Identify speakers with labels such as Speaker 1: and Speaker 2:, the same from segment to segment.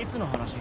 Speaker 1: いつの話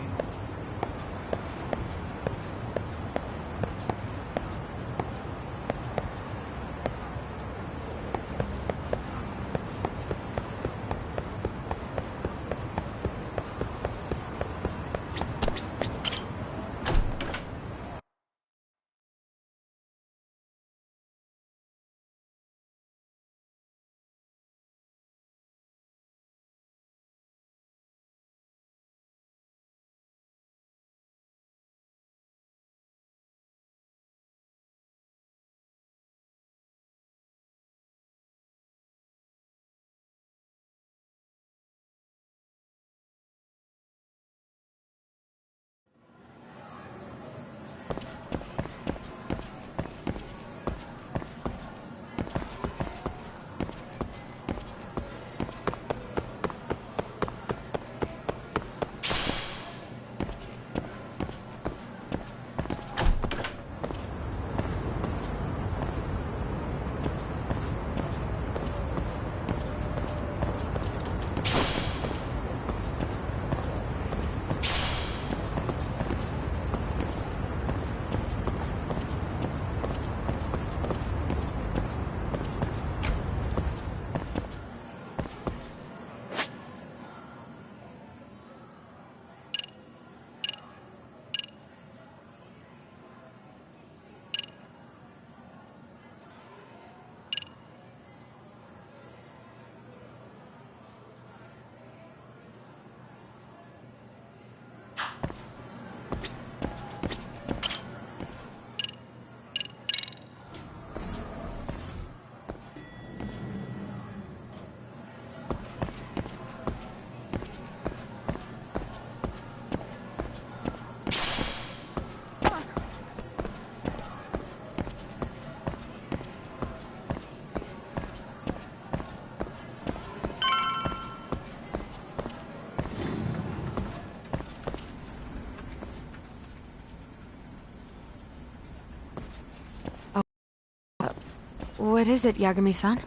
Speaker 1: ？What
Speaker 2: is it, Yagami-san?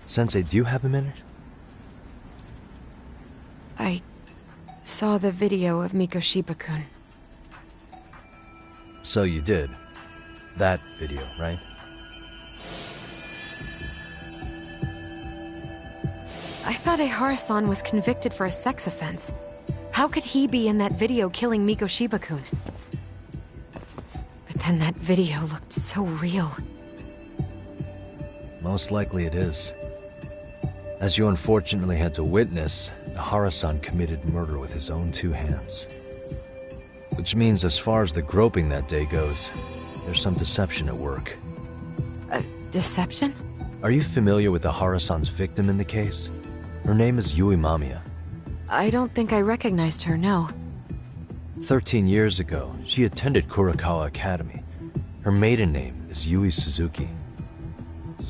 Speaker 3: Sensei, do you have a minute?
Speaker 2: I saw the video of Mikoshiba-kun.
Speaker 3: So you did. That video, right?
Speaker 2: I thought Ehara-san was convicted for a sex offense. How could he be in that video killing Mikoshiba-kun? But then that video looked so real.
Speaker 3: Most likely it is. As you unfortunately had to witness, Ehara-san committed murder with his own two hands. Which means as far as the groping that day goes, there's some deception at work.
Speaker 2: Deception?
Speaker 3: Are you familiar with Ehara-san's victim in the case? Her name is Yui Mamiya.
Speaker 2: I don't think I recognized her, no.
Speaker 3: 13 years ago, she attended Kurakawa Academy. Her maiden name is Yui Suzuki.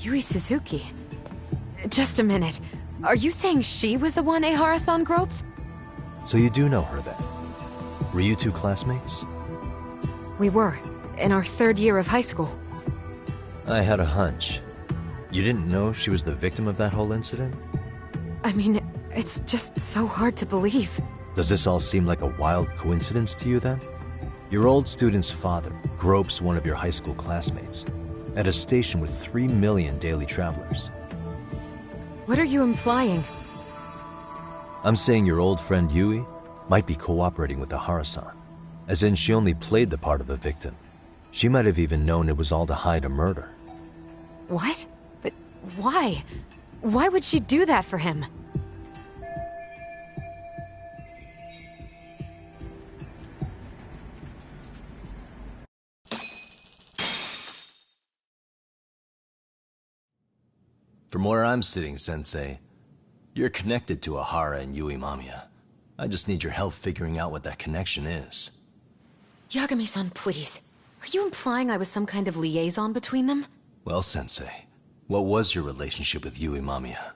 Speaker 2: Yui Suzuki? Just a minute. Are you saying she was the one Ehara-san groped?
Speaker 3: So you do know her then? Were you two classmates?
Speaker 2: We were, in our third year of high school.
Speaker 3: I had a hunch. You didn't know she was the victim of that whole incident?
Speaker 2: I mean, it's just so hard to believe.
Speaker 3: Does this all seem like a wild coincidence to you then? Your old student's father gropes one of your high school classmates at a station with 3 million daily travelers.
Speaker 2: What are you implying?
Speaker 3: I'm saying your old friend Yui might be cooperating with Ehara-san, as in she only played the part of a victim. She might have even known it was all to hide a murder.
Speaker 2: What? But why? Why would she do that for him?
Speaker 3: From where I'm sitting, Sensei, you're connected to Ehara and Yui Mamiya. I just need your help figuring out what that connection is.
Speaker 2: Yagami-san, please. Are you implying I was some kind of liaison between them?
Speaker 3: Well, Sensei, what was your relationship with Yui Mamiya?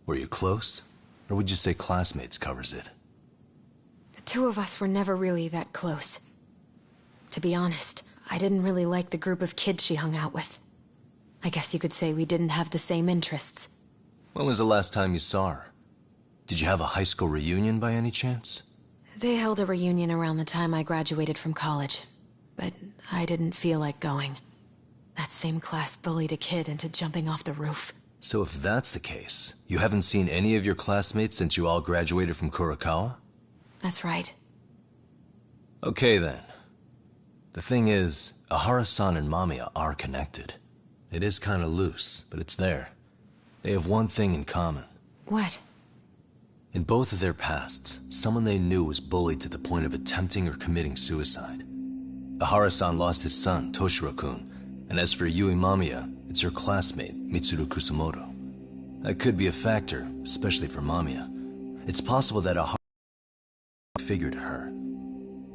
Speaker 3: Were you close? Or would you say classmates covers it?
Speaker 2: The two of us were never really that close. To be honest, I didn't really like the group of kids she hung out with. I guess you could say we didn't have the same interests.
Speaker 3: When was the last time you saw her? Did you have a high school reunion by any chance?
Speaker 2: They held a reunion around the time I graduated from college, but I didn't feel like going. That same class bullied a kid into jumping off the roof.
Speaker 3: So if that's the case, you haven't seen any of your classmates since you all graduated from Kurakawa?
Speaker 2: That's right.
Speaker 3: Okay then. The thing is, Ahara-san and Mamiya are connected. It is kinda loose, but it's there. They have one thing in common.
Speaker 2: What?
Speaker 3: In both of their pasts, someone they knew was bullied to the point of attempting or committing suicide. Ahara-san lost his son, Toshiro-kun, and as for Yui Mamiya, it's her classmate, Mitsuru Kusamoto. That could be a factor, especially for Mamiya. It's possible that Ahara figured her.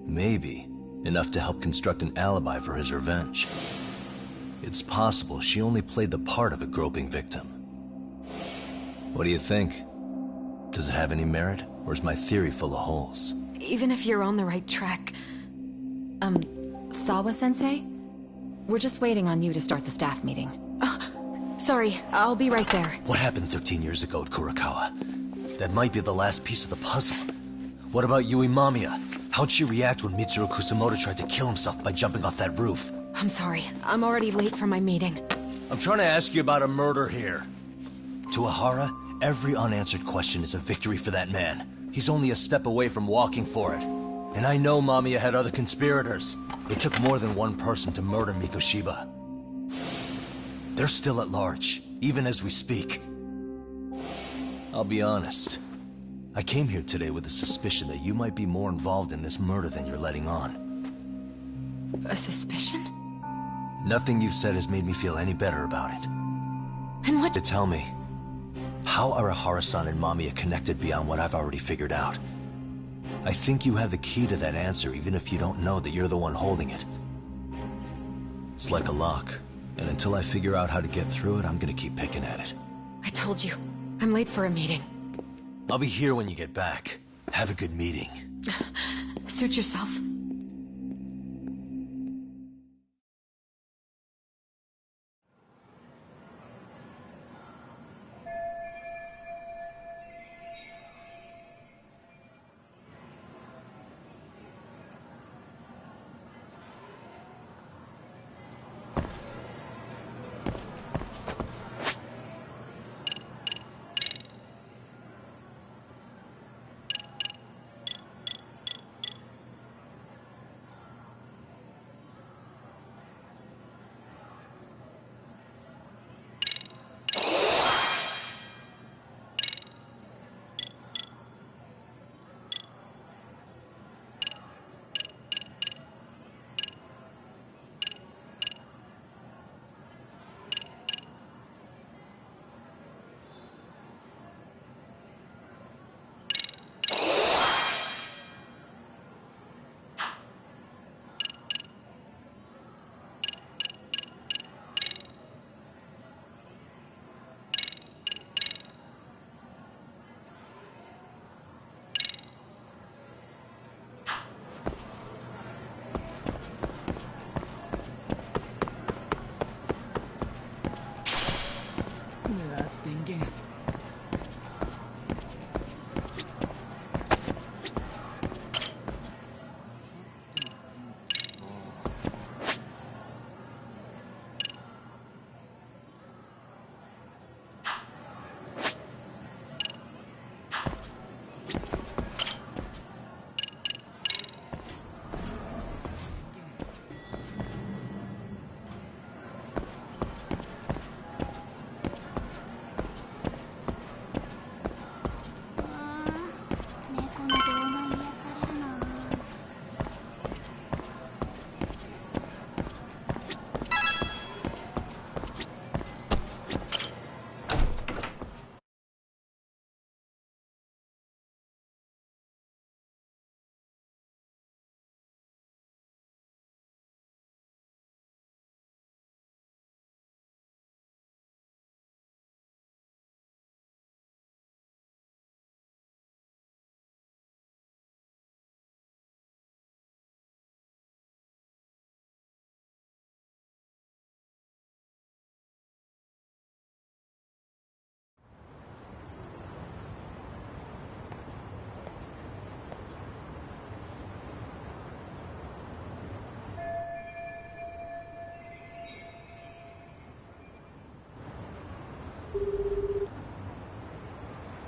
Speaker 3: Maybe enough to help construct an alibi for his revenge. It's possible she only played the part of a groping victim. What do you think? Does it have any merit, or is my theory full of holes?
Speaker 2: Even if you're on the right track...
Speaker 1: Sawa-sensei? We're just waiting on you to start the staff meeting.
Speaker 2: Sorry, I'll be right there.
Speaker 3: What happened 13 years ago at Kurakawa? That might be the last piece of the puzzle. What about Yui Mamiya? How'd she react when Mitsuru Kusamoto tried to kill himself by jumping off that roof?
Speaker 2: I'm sorry, I'm already late for my meeting.
Speaker 3: I'm trying to ask you about a murder here. To Ahara, every unanswered question is a victory for that man. He's only a step away from walking for it. And I know Mamiya had other conspirators. It took more than one person to murder Mikoshiba. They're still at large, even as we speak. I'll be honest. I came here today with the suspicion that you might be more involved in this murder than you're letting on.
Speaker 2: A suspicion?
Speaker 3: Nothing you've said has made me feel any better about it.
Speaker 2: And what-
Speaker 3: Tell me, how are Ahara-san and Mamiya connected beyond what I've already figured out? I think you have the key to that answer, even if you don't know that you're the one holding it. It's like a lock, and until I figure out how to get through it, I'm gonna keep picking at it.
Speaker 2: I told you, I'm late for a meeting.
Speaker 3: I'll be here when you get back. Have a good meeting.
Speaker 2: Suit yourself.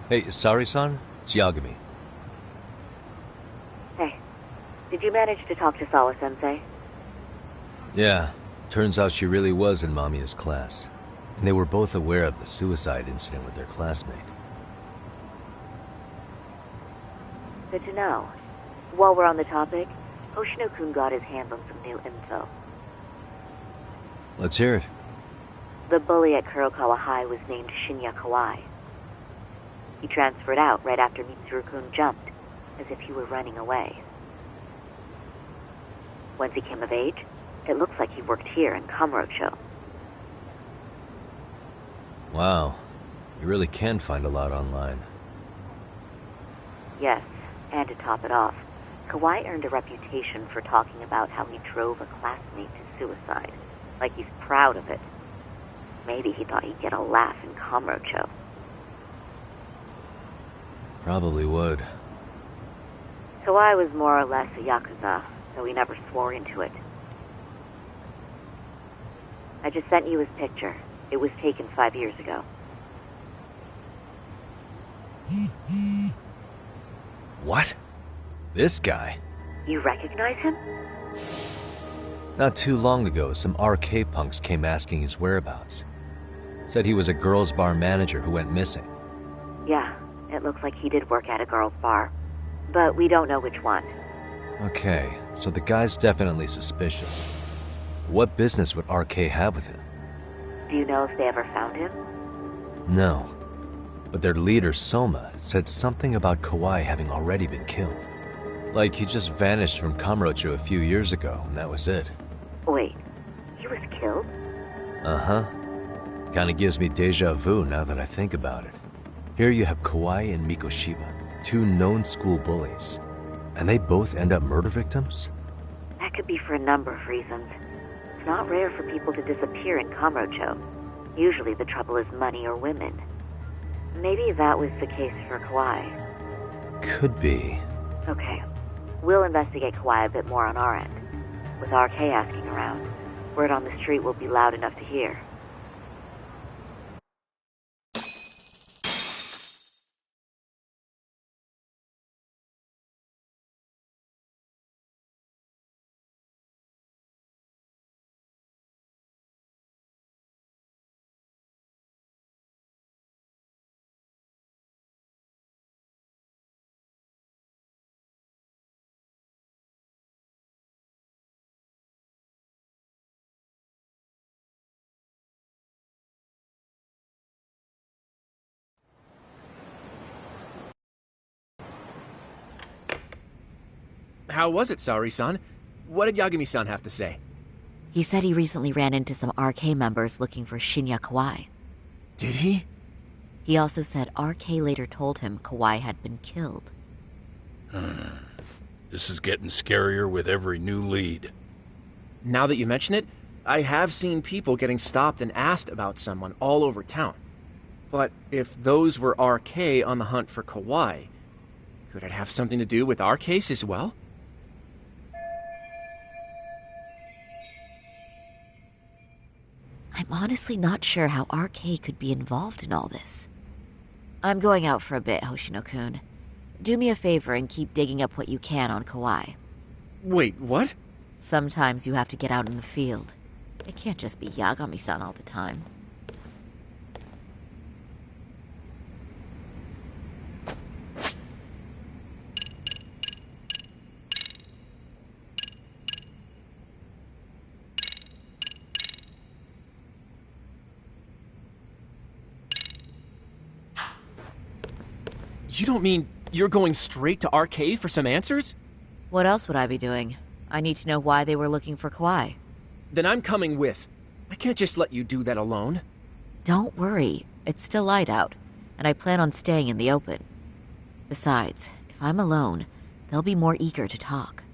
Speaker 3: Hey, sorry-san? It's Yagami.
Speaker 4: Hey, did you manage to talk to Sawa-sensei?
Speaker 3: Yeah, turns out she really was in Mamiya's class. And they were both aware of the suicide incident with their classmate.
Speaker 4: Good to know. While we're on the topic, Hoshino-kun got his hands on some new info.
Speaker 3: Let's hear it.
Speaker 4: The bully at Kurokawa High was named Shinya Kawai. He transferred out right after Mitsuru-kun jumped, as if he were running away. Once he came of age, it looks like he worked here in Kamurocho.
Speaker 3: Wow, you really can find a lot online.
Speaker 4: Yes, and to top it off, Kawai earned a reputation for talking about how he drove a classmate to suicide, like he's proud of it. Maybe he thought he'd get a laugh in Kamurocho.
Speaker 3: Probably would.
Speaker 4: Kawai was more or less a Yakuza, though he never swore into it. I just sent you his picture. It was taken 5 years ago.
Speaker 3: What? This guy?
Speaker 4: You recognize him?
Speaker 3: Not too long ago, some RK punks came asking his whereabouts. Said he was a girls' bar manager who went missing.
Speaker 4: Yeah, it looks like he did work at a girls' bar. But we don't know which one.
Speaker 3: Okay, so the guy's definitely suspicious. What business would RK have with him?
Speaker 4: Do you know if they ever found him?
Speaker 3: No. But their leader, Soma, said something about Kawai having already been killed. Like he just vanished from Kamurocho a few years ago, and that was it.
Speaker 4: Wait, he was killed?
Speaker 3: Uh-huh. Kinda gives me deja vu now that I think about it. Here you have Kawai and Mikoshiba, two known school bullies. And they both end up murder victims?
Speaker 4: That could be for a number of reasons. It's not rare for people to disappear in Kamurocho. Usually the trouble is money or women. Maybe that was the case for Kawai.
Speaker 3: Could be.
Speaker 4: Okay. We'll investigate Kawai a bit more on our end. With RK asking around, word on the street will be loud enough to hear.
Speaker 5: How was it, Saori-san? What did Yagami-san have to say?
Speaker 6: He said he recently ran into some RK members looking for Shinya Kawai.
Speaker 5: Did he?
Speaker 6: He also said RK later told him Kawai had been killed.
Speaker 7: This is getting scarier with every new lead.
Speaker 5: Now that you mention it, I have seen people getting stopped and asked about someone all over town. But if those were RK on the hunt for Kawai, could it have something to do with our case as well?
Speaker 6: I'm honestly not sure how RK could be involved in all this. I'm going out for a bit, Hoshino-kun. Do me a favor and keep digging up what you can on Kawai.
Speaker 5: Wait, what?
Speaker 6: Sometimes you have to get out in the field. It can't just be Yagami-san all the time.
Speaker 5: You don't mean you're going straight to RK for some answers?
Speaker 6: What else would I be doing? I need to know why they were looking for Kawai.
Speaker 5: Then I'm coming with. I can't just let you do that alone.
Speaker 6: Don't worry, it's still light out, and I plan on staying in the open. Besides, if I'm alone, they'll be more eager to talk.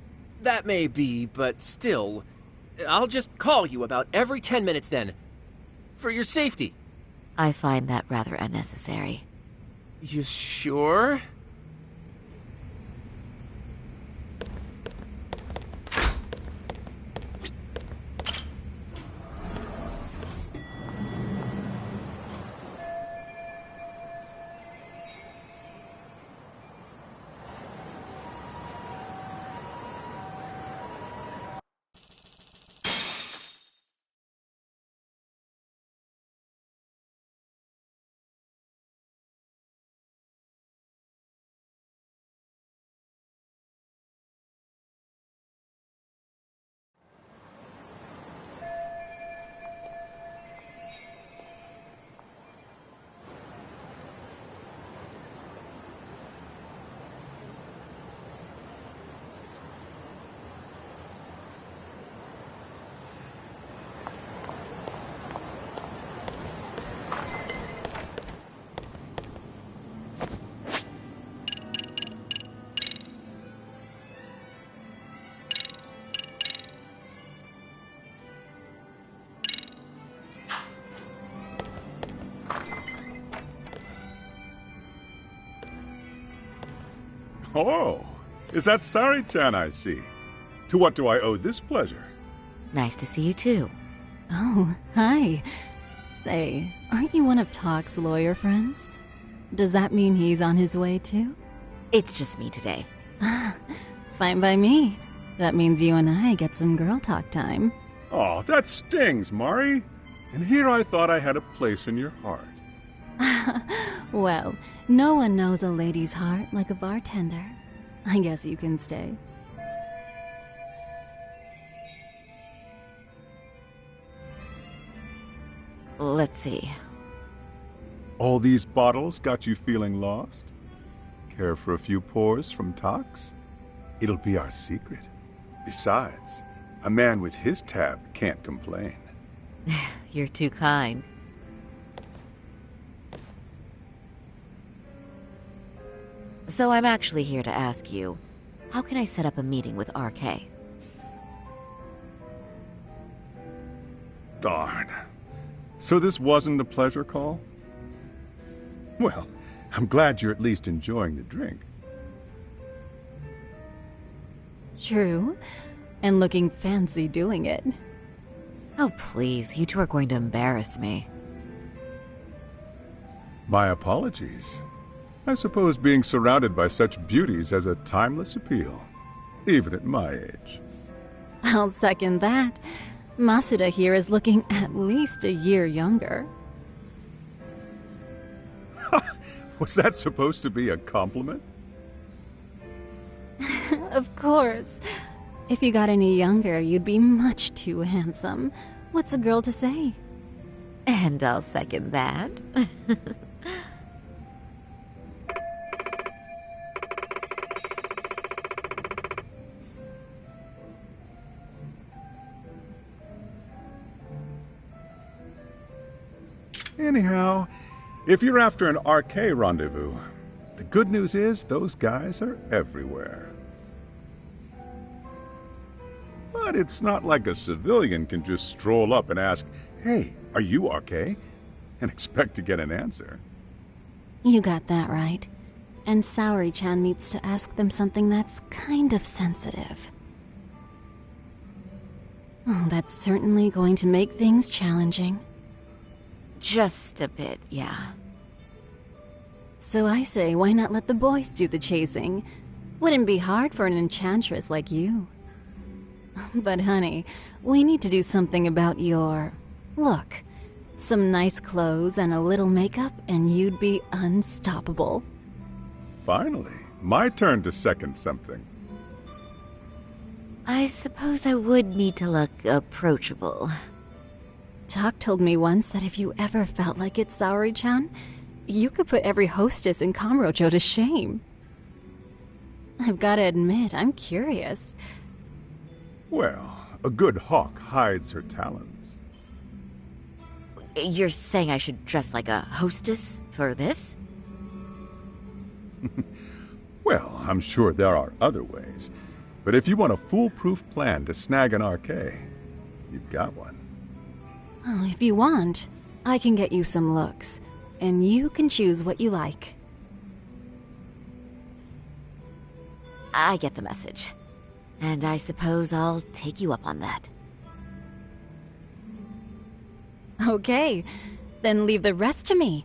Speaker 5: That may be, but still, I'll just call you about every 10 minutes then. For your safety.
Speaker 6: I find that rather unnecessary.
Speaker 5: You sure?
Speaker 8: Oh, is that Sari-chan I see? To what do I owe this pleasure?
Speaker 6: Nice to see you too.
Speaker 9: Oh, hi. Say, aren't you one of Talk's lawyer friends? Does that mean he's on his way too?
Speaker 6: It's just me today.
Speaker 9: Fine by me. That means you and I get some girl talk time.
Speaker 8: Oh, that stings, Mari. And here I thought I had a place in your heart.
Speaker 9: Well, no one knows a lady's heart like a bartender. I guess you can stay.
Speaker 6: Let's see.
Speaker 8: All these bottles got you feeling lost? Care for a few pours from Tox? It'll be our secret. Besides, a man with his tab can't complain.
Speaker 6: You're too kind. So I'm actually here to ask you, how can I set up a meeting with RK?
Speaker 8: Darn. So this wasn't a pleasure call? Well, I'm glad you're at least enjoying the drink.
Speaker 9: True. And looking fancy doing it.
Speaker 6: Oh, please, you two are going to embarrass me.
Speaker 8: My apologies. I suppose being surrounded by such beauties has a timeless appeal, even at my age.
Speaker 9: I'll second that. Masuda here is looking at least a year younger.
Speaker 8: Was that supposed to be a compliment?
Speaker 9: Of course. If you got any younger, you'd be much too handsome. What's a girl to say?
Speaker 6: And I'll second that.
Speaker 8: Anyhow, if you're after an RK rendezvous, the good news is those guys are everywhere. But it's not like a civilian can just stroll up and ask, "Hey, are you RK?" and expect to get an answer.
Speaker 9: You got that right. And Saori-chan needs to ask them something that's kind of sensitive. Oh, that's certainly going to make things challenging.
Speaker 6: Just a bit, yeah.
Speaker 9: So I say, why not let the boys do the chasing? Wouldn't be hard for an enchantress like you. But honey, we need to do something about your look. Some nice clothes and a little makeup, and you'd be unstoppable.
Speaker 8: Finally, my turn to second something.
Speaker 6: I suppose I would need to look approachable.
Speaker 9: Talk told me once that if you ever felt like it, Saori-chan, you could put every hostess in Kamurocho to shame. I've got to admit, I'm curious.
Speaker 8: Well, a good hawk hides her talons.
Speaker 6: You're saying I should dress like a hostess for this?
Speaker 8: Well, I'm sure there are other ways. But if you want a foolproof plan to snag an RK, you've got one.
Speaker 9: Oh, if you want, I can get you some looks, and you can choose what you like.
Speaker 6: I get the message. And I suppose I'll take you up on that.
Speaker 9: Okay, then leave the rest to me.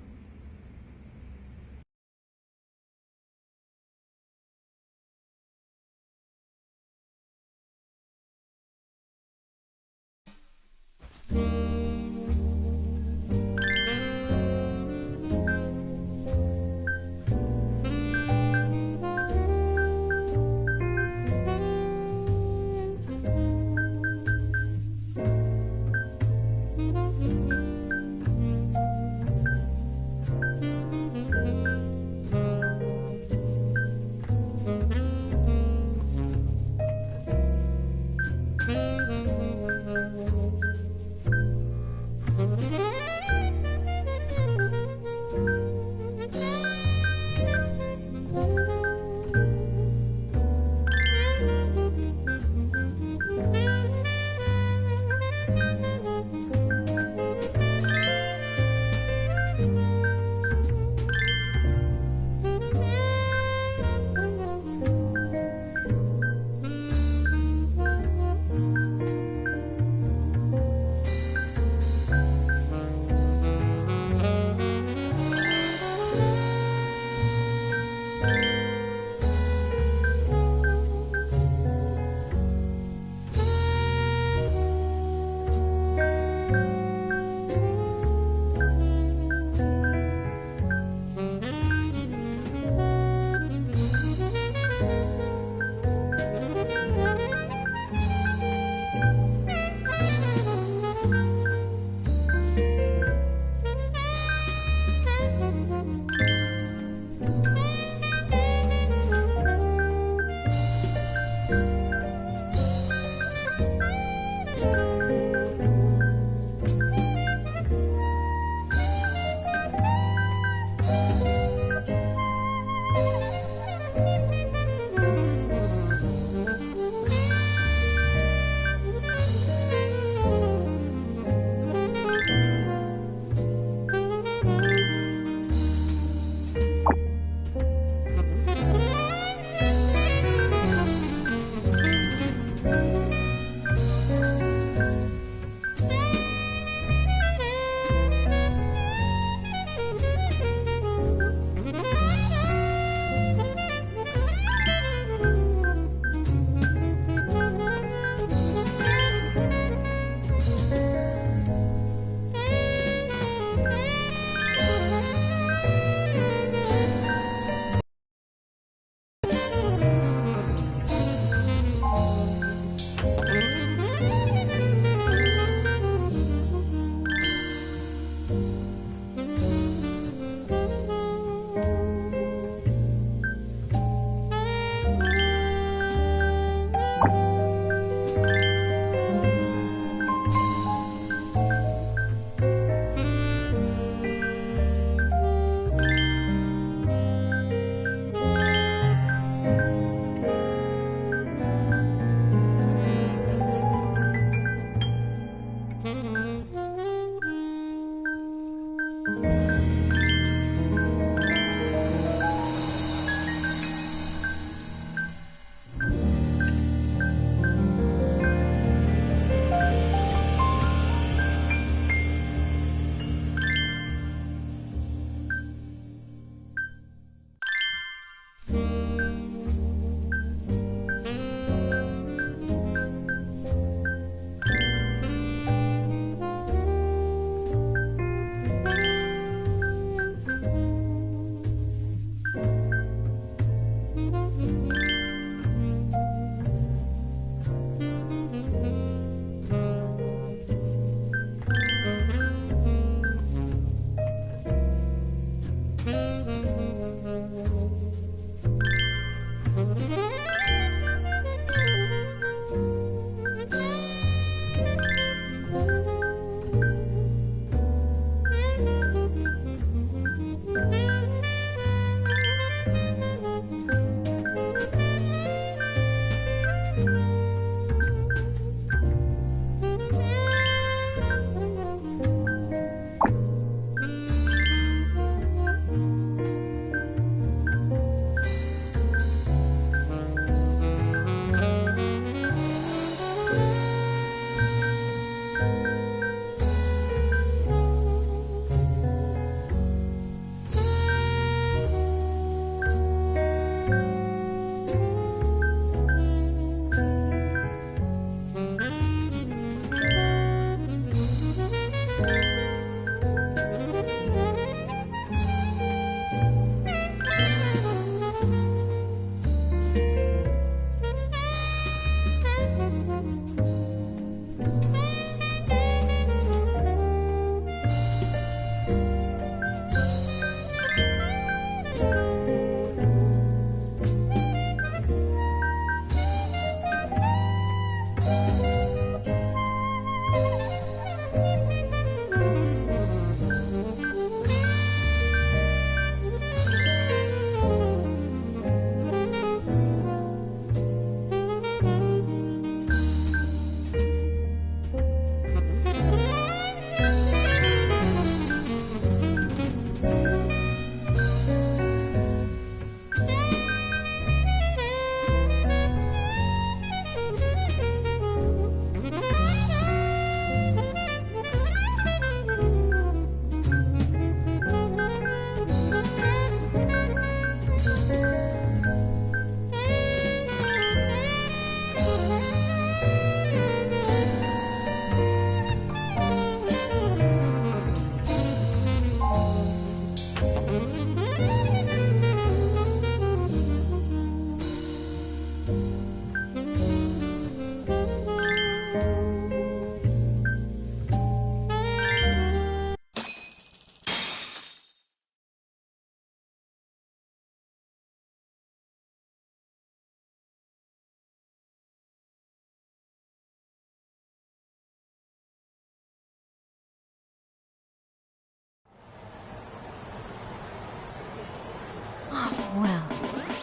Speaker 9: Well,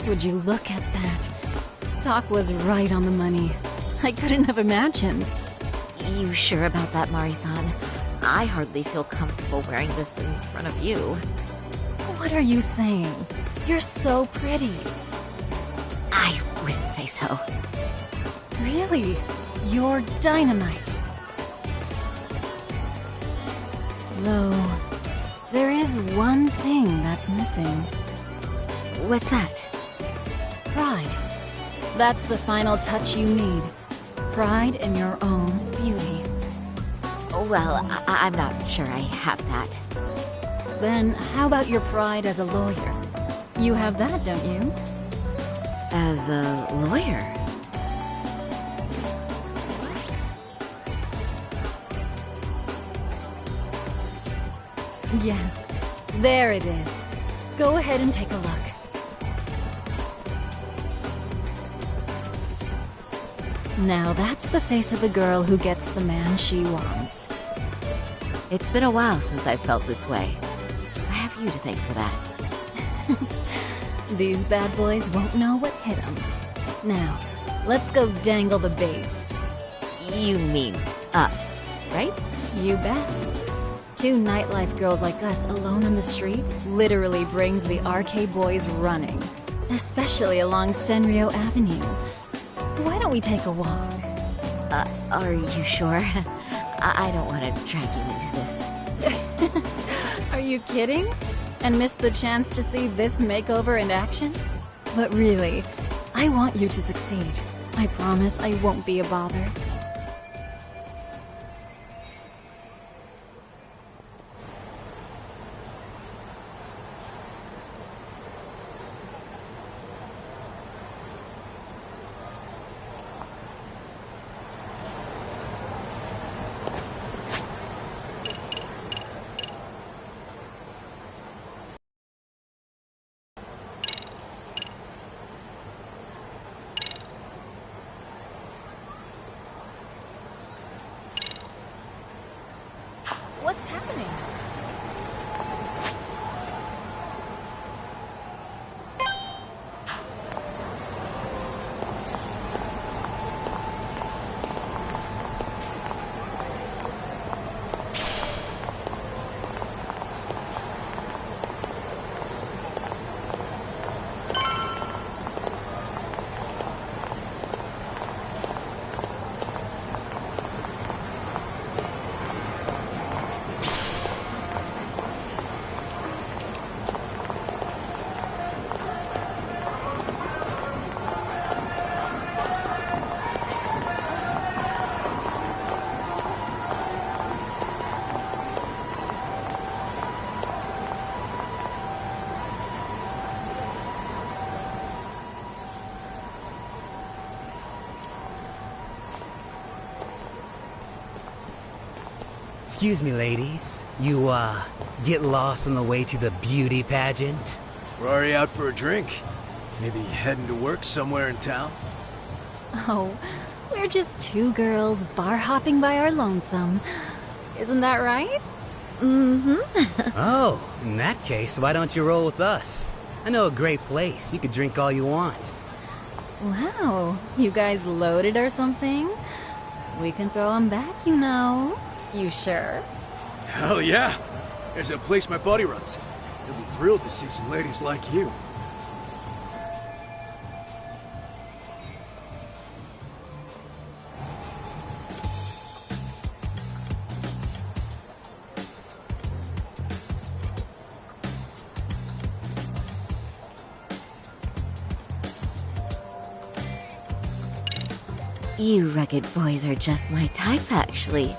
Speaker 9: would you look at that? Talk was right on the money. I couldn't have imagined.
Speaker 6: You sure about that, Mari-san? I hardly feel comfortable wearing this in front of you.
Speaker 9: What are you saying? You're so pretty.
Speaker 6: I wouldn't say so.
Speaker 9: Really? You're dynamite. Though, there is one thing that's missing.
Speaker 6: What's that?
Speaker 9: Pride. That's the final touch you need. Pride in your own beauty.
Speaker 6: Well, I'm not sure I have that.
Speaker 9: Then how about your pride as a lawyer? You have that, don't you?
Speaker 6: As a lawyer?
Speaker 9: Yes, there it is. Go ahead and take a look. Now that's the face of a girl who gets the man she wants.
Speaker 6: It's been a while since I've felt this way. I have you to thank for that.
Speaker 9: These bad boys won't know what hit them. Now, let's go dangle the bait.
Speaker 6: You mean us, right?
Speaker 9: You bet. Two nightlife girls like us alone on the street literally brings the RK boys running. Especially along Senryo Avenue. Why don't we take a walk?
Speaker 6: Are you sure? I don't want to drag you into this.
Speaker 9: Are you kidding? And miss the chance to see this makeover in action? But really, I want you to succeed. I promise I won't be a bother. What's happening?
Speaker 10: Excuse me, ladies. You, get lost on the way to the beauty pageant?
Speaker 3: We're already out for a drink. Maybe heading to work somewhere in town?
Speaker 9: Oh, we're just two girls bar hopping by our lonesome. Isn't that right?
Speaker 6: Mm-hmm.
Speaker 10: Oh, in that case, why don't you roll with us? I know a great place. You could drink all you want.
Speaker 9: Wow, you guys loaded or something? We can throw them back, you know. You sure?
Speaker 3: Hell yeah! There's a place my buddy runs. He'll be thrilled to see some ladies like you.
Speaker 6: You rugged boys are just my type, actually.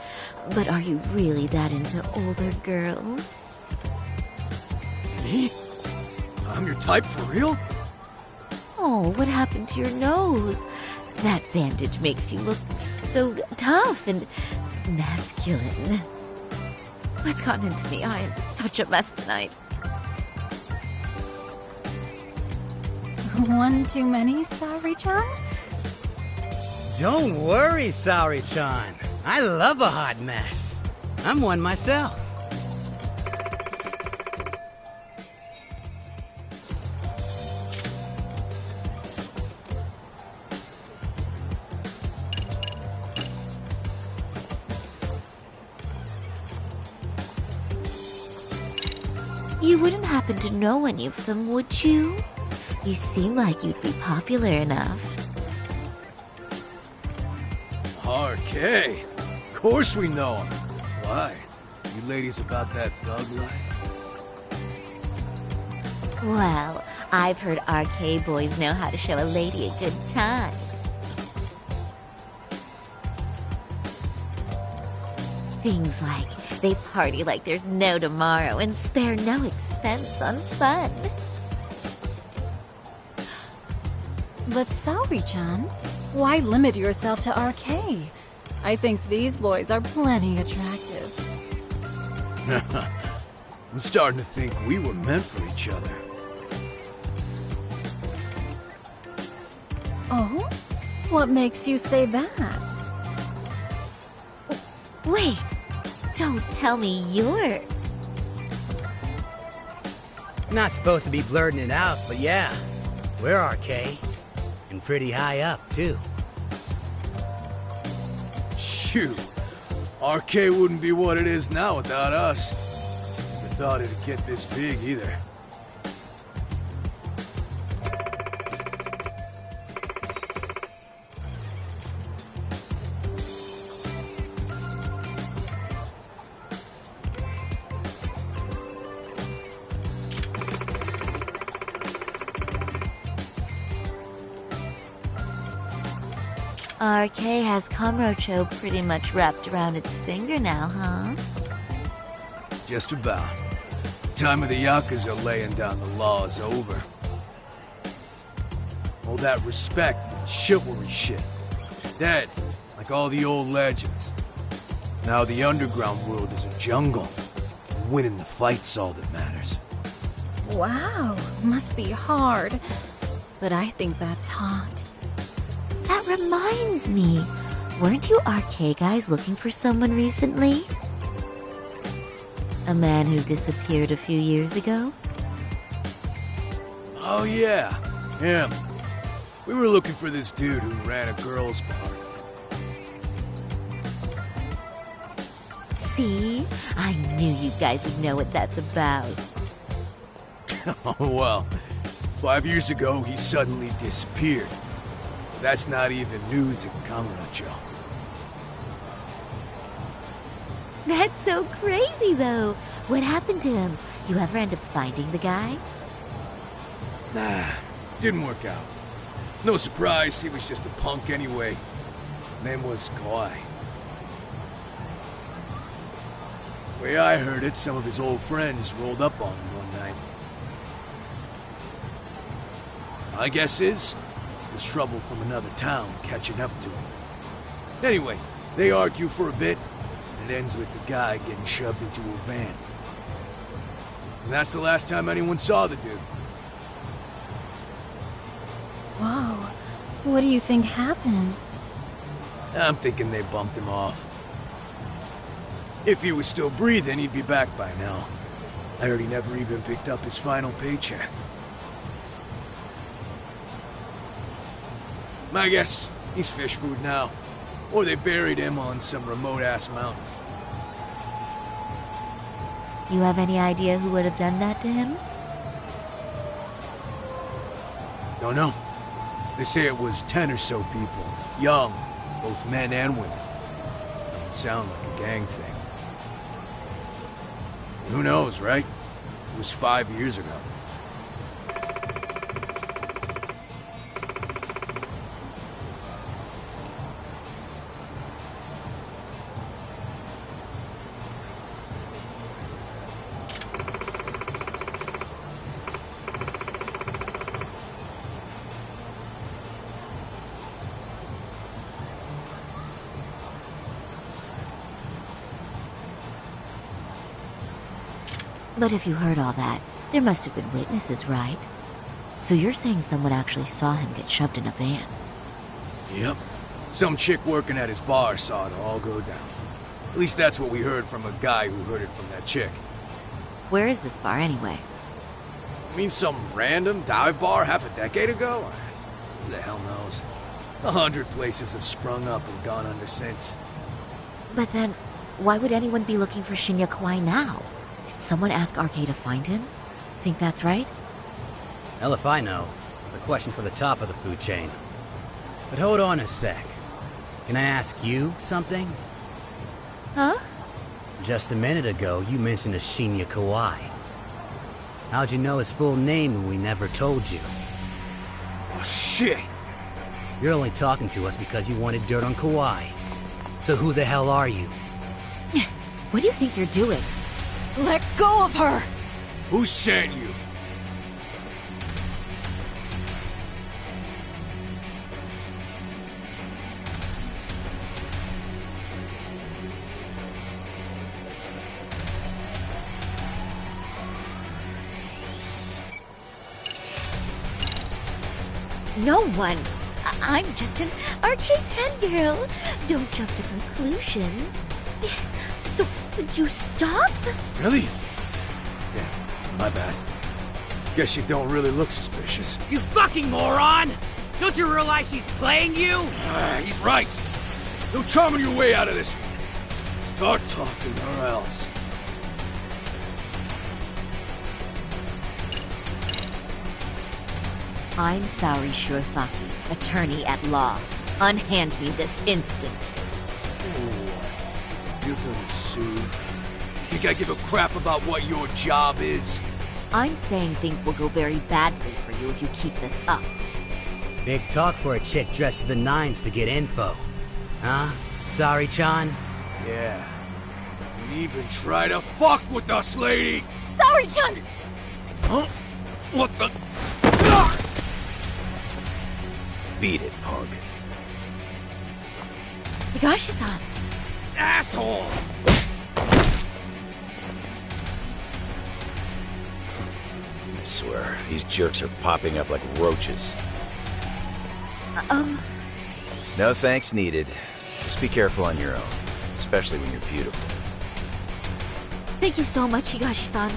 Speaker 6: But are you really that into older girls?
Speaker 3: Me? I'm your type for real?
Speaker 6: Oh, what happened to your nose? That bandage makes you look so tough and masculine. What's gotten into me? I am such a mess tonight.
Speaker 9: One too many, Saori-chan?
Speaker 10: Don't worry, Saori-chan. I love a hot mess. I'm one myself.
Speaker 6: You wouldn't happen to know any of them, would you? You seem like you'd be popular enough.
Speaker 11: RK? Of course we know him. Why? You ladies about that thug life?
Speaker 6: Well, I've heard RK boys know how to show a lady a good time. Things like they party like there's no tomorrow and spare no expense on fun.
Speaker 9: But Saori-chan, why limit yourself to RK? I think these boys are plenty attractive.
Speaker 11: I'm starting to think we were meant for each other.
Speaker 9: Oh? What makes you say that?
Speaker 6: Wait, don't tell me you're...
Speaker 10: Not supposed to be blurting it out, but yeah, we're RK. And pretty high up, too.
Speaker 11: Shoot. RK wouldn't be what it is now without us. Never thought it'd get this big, either.
Speaker 6: RK has Kamurocho pretty much wrapped around its finger now, huh?
Speaker 11: Just about. Time of the Yakuza laying down the law is over. All that respect and chivalry shit. Dead, like all the old legends. Now the underground world is a jungle. And winning the fight's all that matters.
Speaker 9: Wow, must be hard. But I think that's hot.
Speaker 6: That reminds me. Weren't you RK guys looking for someone recently? A man who disappeared a few years ago?
Speaker 11: Oh yeah, him. We were looking for this dude who ran a girls' bar.
Speaker 6: See? I knew you guys would know what that's about.
Speaker 11: Oh well, 5 years ago he suddenly disappeared. That's not even news in Kamurocho.
Speaker 6: That's so crazy, though. What happened to him? You ever end up finding the guy?
Speaker 11: Nah, didn't work out. No surprise, he was just a punk anyway. Name was Kawhi. Way I heard it, some of his old friends rolled up on him one night. My guess is, there's trouble from another town catching up to him. Anyway, they argue for a bit, and it ends with the guy getting shoved into a van. And that's the last time anyone saw the dude.
Speaker 9: Whoa, what do you think happened?
Speaker 11: I'm thinking they bumped him off. If he was still breathing, he'd be back by now. I heard he never even picked up his final paycheck. My guess, he's fish food now. Or they buried him on some remote-ass mountain.
Speaker 6: You have any idea who would have done that to him?
Speaker 11: Don't know. They say it was 10 or so people. Young, both men and women. Doesn't sound like a gang thing. Who knows, right? It was 5 years ago.
Speaker 6: But if you heard all that, there must have been witnesses, right? So you're saying someone actually saw him get shoved in a van?
Speaker 11: Yep. Some chick working at his bar saw it all go down. At least that's what we heard from a guy who heard it from that chick.
Speaker 6: Where is this bar anyway?
Speaker 11: You mean some random dive bar half a decade ago? Who the hell knows? 100 places have sprung up and gone under since.
Speaker 6: But then, why would anyone be looking for Shinya Kawai now? It's someone ask RK to find him? Think that's right?
Speaker 10: Hell if I know. It's a question for the top of the food chain. But hold on a sec. Can I ask you something?
Speaker 6: Huh?
Speaker 10: Just a minute ago, you mentioned a Shinya Kawai. How'd you know his full name when we never told you?
Speaker 11: Oh, shit!
Speaker 10: You're only talking to us because you wanted dirt on Kawai. So who the hell are you?
Speaker 6: What do you think you're doing?
Speaker 9: Let go of her!
Speaker 11: Who sent you?
Speaker 6: No one. I'm just an arcade pen girl. Don't jump to conclusions. So, would you stop?
Speaker 11: Really? Damn, my bad. Guess you don't really look suspicious.
Speaker 10: You fucking moron! Don't you realize she's playing you?
Speaker 11: He's right. No charming your way out of this one. Start talking or else.
Speaker 6: I'm Saori Shirosaki, attorney at law. Unhand me this instant.
Speaker 11: Oh, you're gonna sue? Think I give a crap about what your job is?
Speaker 6: I'm saying things will go very badly for you if you keep this up.
Speaker 10: Big talk for a chick dressed to the nines to get info. Huh? Sorry-chan?
Speaker 11: Yeah. You even try to fuck with us, lady!
Speaker 9: Sorry-chan!
Speaker 11: Huh? What the...
Speaker 3: Beat it, punk.
Speaker 6: Higashi-san!
Speaker 11: Asshole!
Speaker 3: I swear, these jerks are popping up like roaches. No thanks needed. Just be careful on your own, especially when you're beautiful.
Speaker 6: Thank you so much, Higashi-san.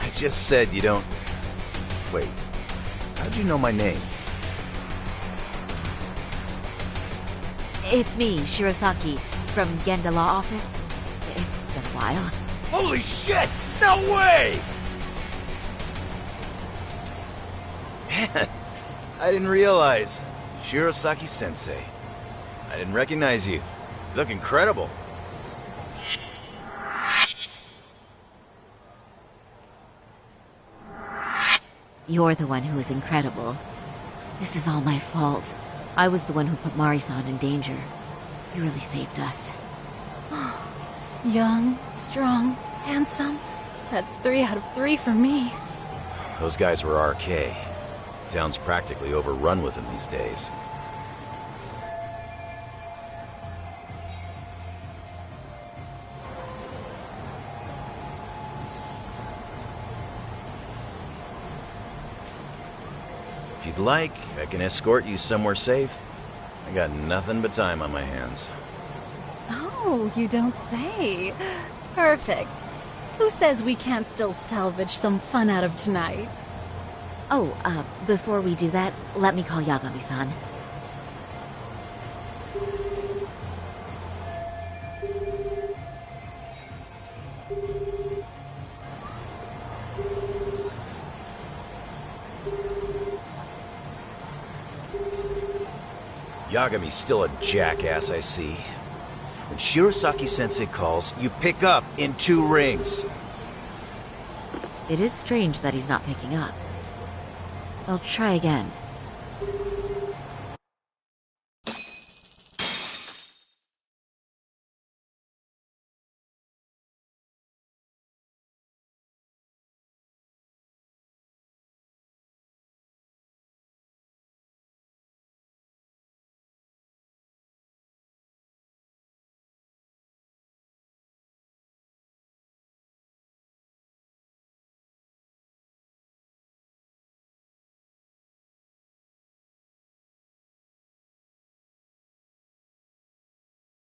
Speaker 3: I just said you don't... Wait, how'd you know my name?
Speaker 6: It's me, Shirosaki, from Genda Law Office. It's been a while.
Speaker 11: Holy shit! No way!
Speaker 3: Man, I didn't realize. Shirosaki-sensei. I didn't recognize you. You look incredible.
Speaker 6: You're the one who is incredible. This is all my fault. I was the one who put Mari-san in danger. You really saved us.
Speaker 9: Young, strong, handsome. That's 3 out of 3 for me.
Speaker 3: Those guys were RK. Town's practically overrun with them these days. If you'd like, I can escort you somewhere safe. I got nothing but time on my hands.
Speaker 9: Oh, you don't say. Perfect. Who says we can't still salvage some fun out of tonight?
Speaker 6: Oh, before we do that, let me call Yagami-san.
Speaker 3: Yagami's still a jackass, I see. When Shirosaki-sensei calls, you pick up in 2 rings.
Speaker 6: It is strange that he's not picking up. I'll try again.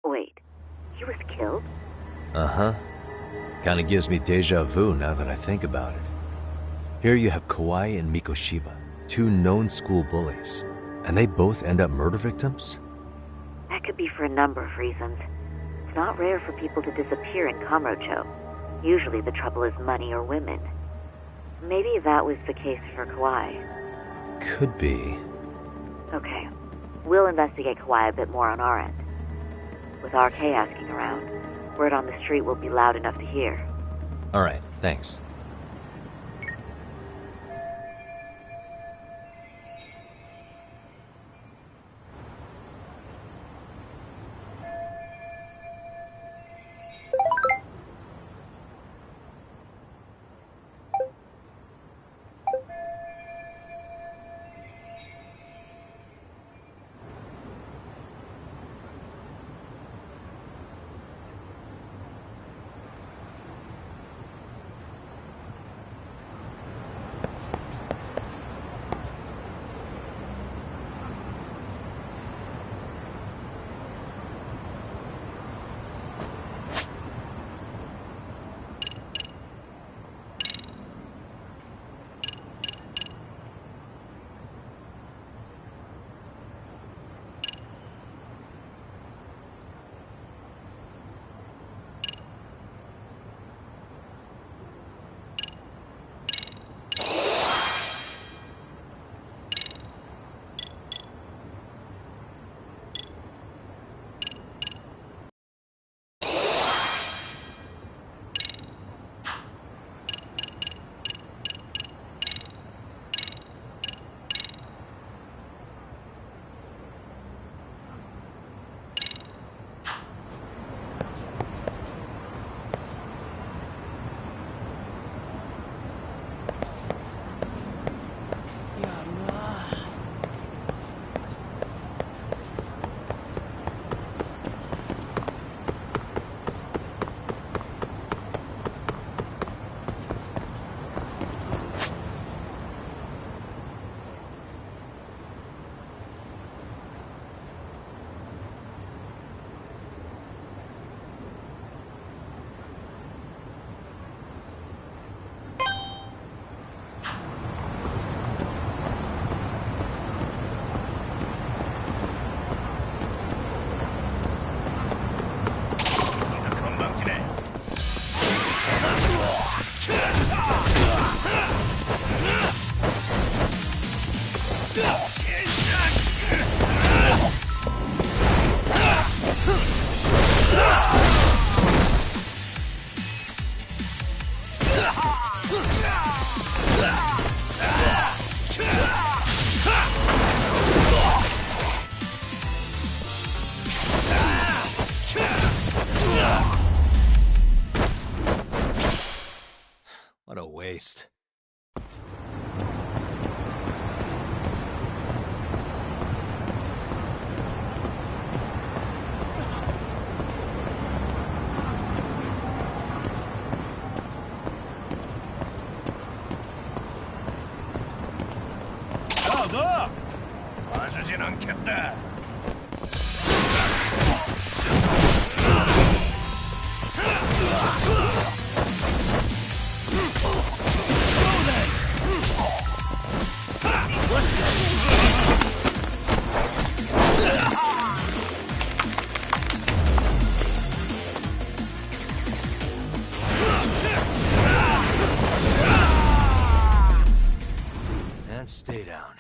Speaker 4: Wait, he was killed?
Speaker 3: Uh-huh. Kinda gives me deja vu now that I think about it. Here you have Kawai and Mikoshiba, 2 known school bullies, and they both end up murder victims?
Speaker 4: That could be for a number of reasons. It's not rare for people to disappear in Kamurocho. Usually the trouble is money or women. Maybe that was the case for Kauai.
Speaker 3: Could be.
Speaker 4: Okay. We'll investigate Kauai a bit more on our end. With RK asking around, word on the street will be loud enough to hear.
Speaker 3: Alright, thanks. What a waste.
Speaker 11: 야, 너! 봐주진 않겠다.
Speaker 3: And stay down.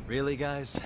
Speaker 3: Really, guys?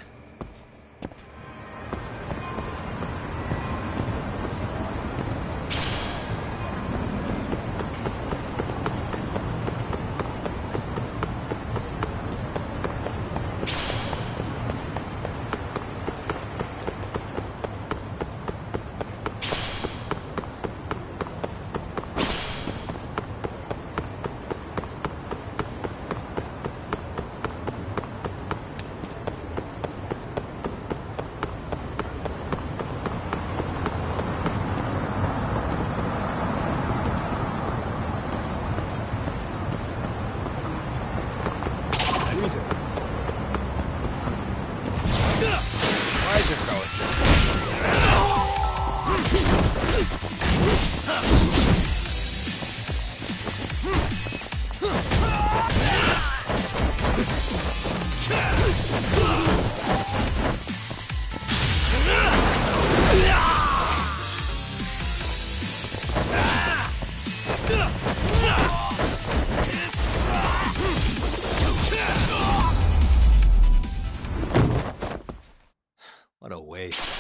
Speaker 12: Why is this always...
Speaker 3: What a waste.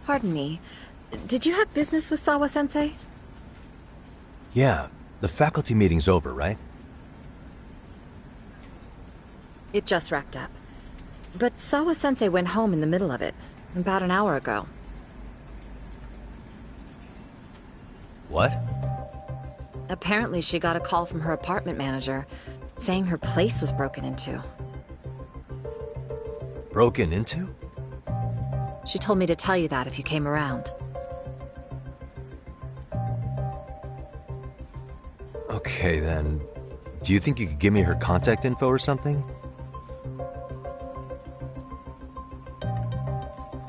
Speaker 1: Pardon me. Did you have business with Sawa-sensei?
Speaker 3: Yeah, the faculty meeting's over, right?
Speaker 1: It just wrapped up. But Sawa-sensei went home in the middle of it, about an hour ago.
Speaker 3: What?
Speaker 1: Apparently she got a call from her apartment manager, saying her place was broken into.
Speaker 3: Broken into?
Speaker 1: She told me to tell you that if you came around.
Speaker 3: Okay, then. Do you think you could give me her contact info or something?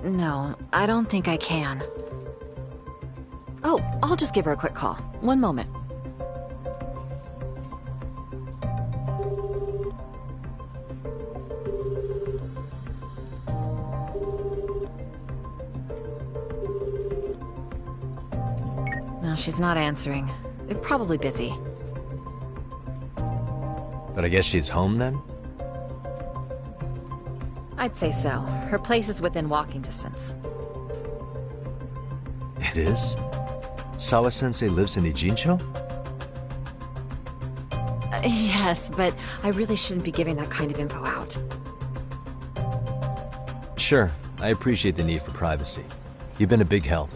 Speaker 1: No, I don't think I can. Oh, I'll just give her a quick call. One moment. No, she's not answering. They're probably busy.
Speaker 3: But I guess she's home then?
Speaker 1: I'd say so. Her place is within walking distance.
Speaker 3: It is? Sawa-sensei lives in Ijincho?
Speaker 1: Yes, but I really shouldn't be giving that kind of info out.
Speaker 3: Sure, I appreciate the need for privacy. You've been a big help.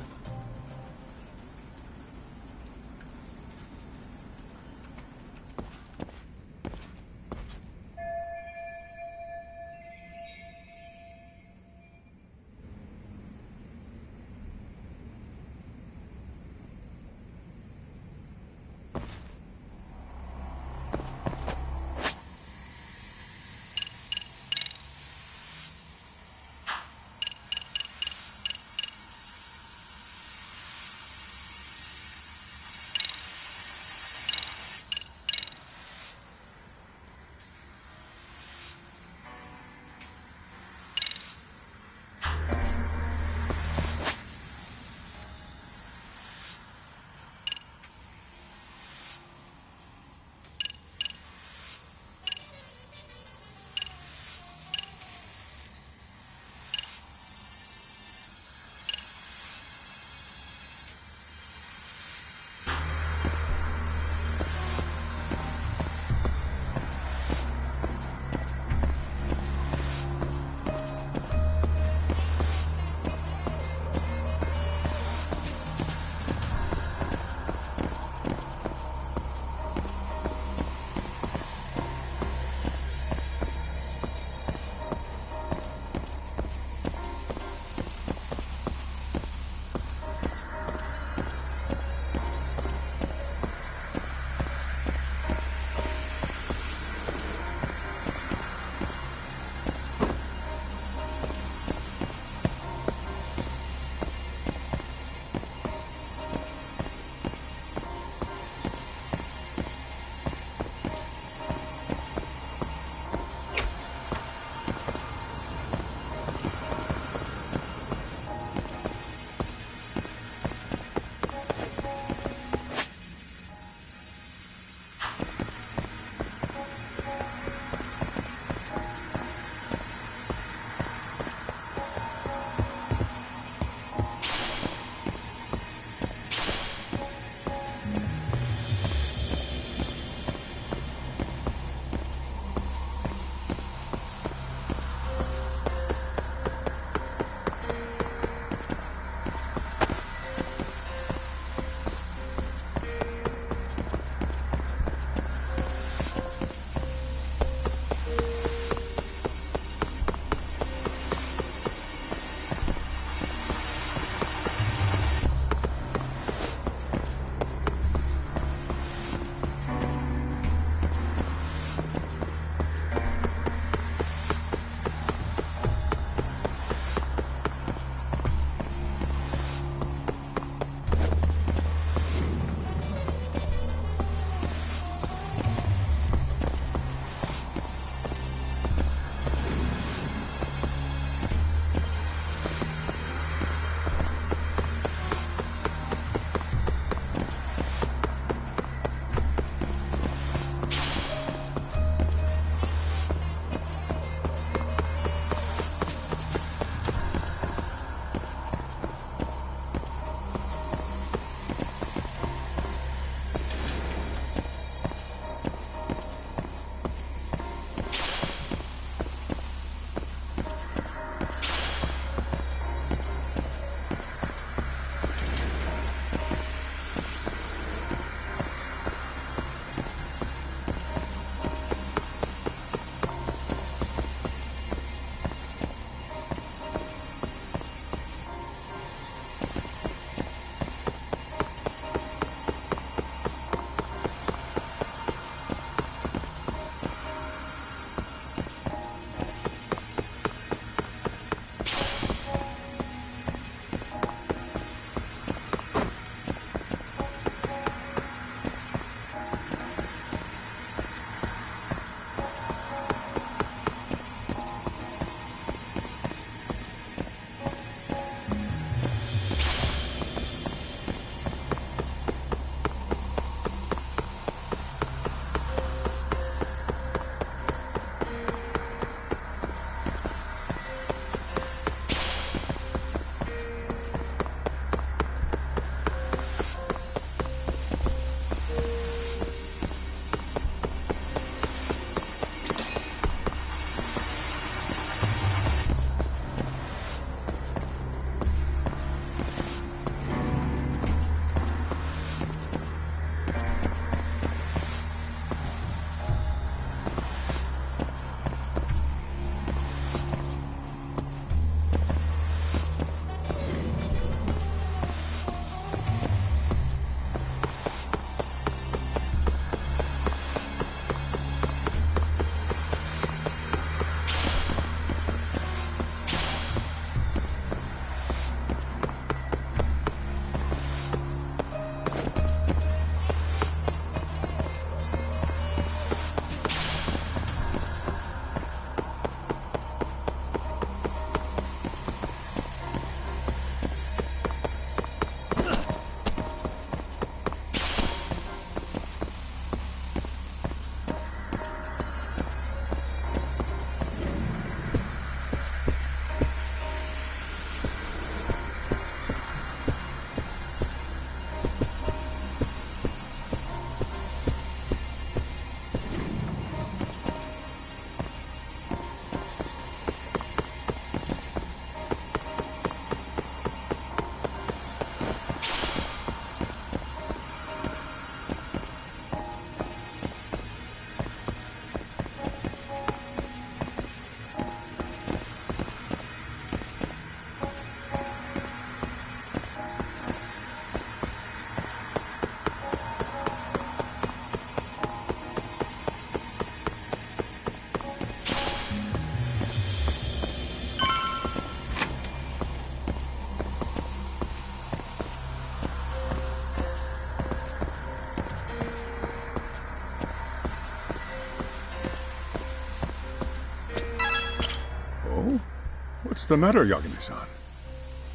Speaker 8: What's the matter, Yagami-san?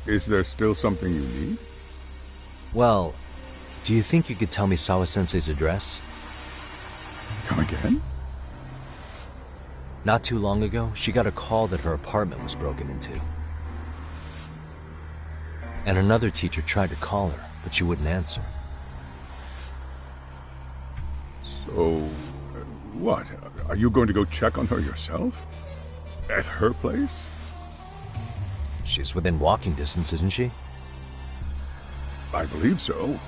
Speaker 8: Is there still something you need?
Speaker 3: Well, do you think you could tell me Sawa-sensei's address?
Speaker 8: Come again?
Speaker 3: Not too long ago, she got a call that her apartment was broken into. And another teacher tried to call her, but she wouldn't answer.
Speaker 8: So, what? Are you going to go check on her yourself? At her place?
Speaker 3: She's within walking distance, isn't she?
Speaker 8: I believe so.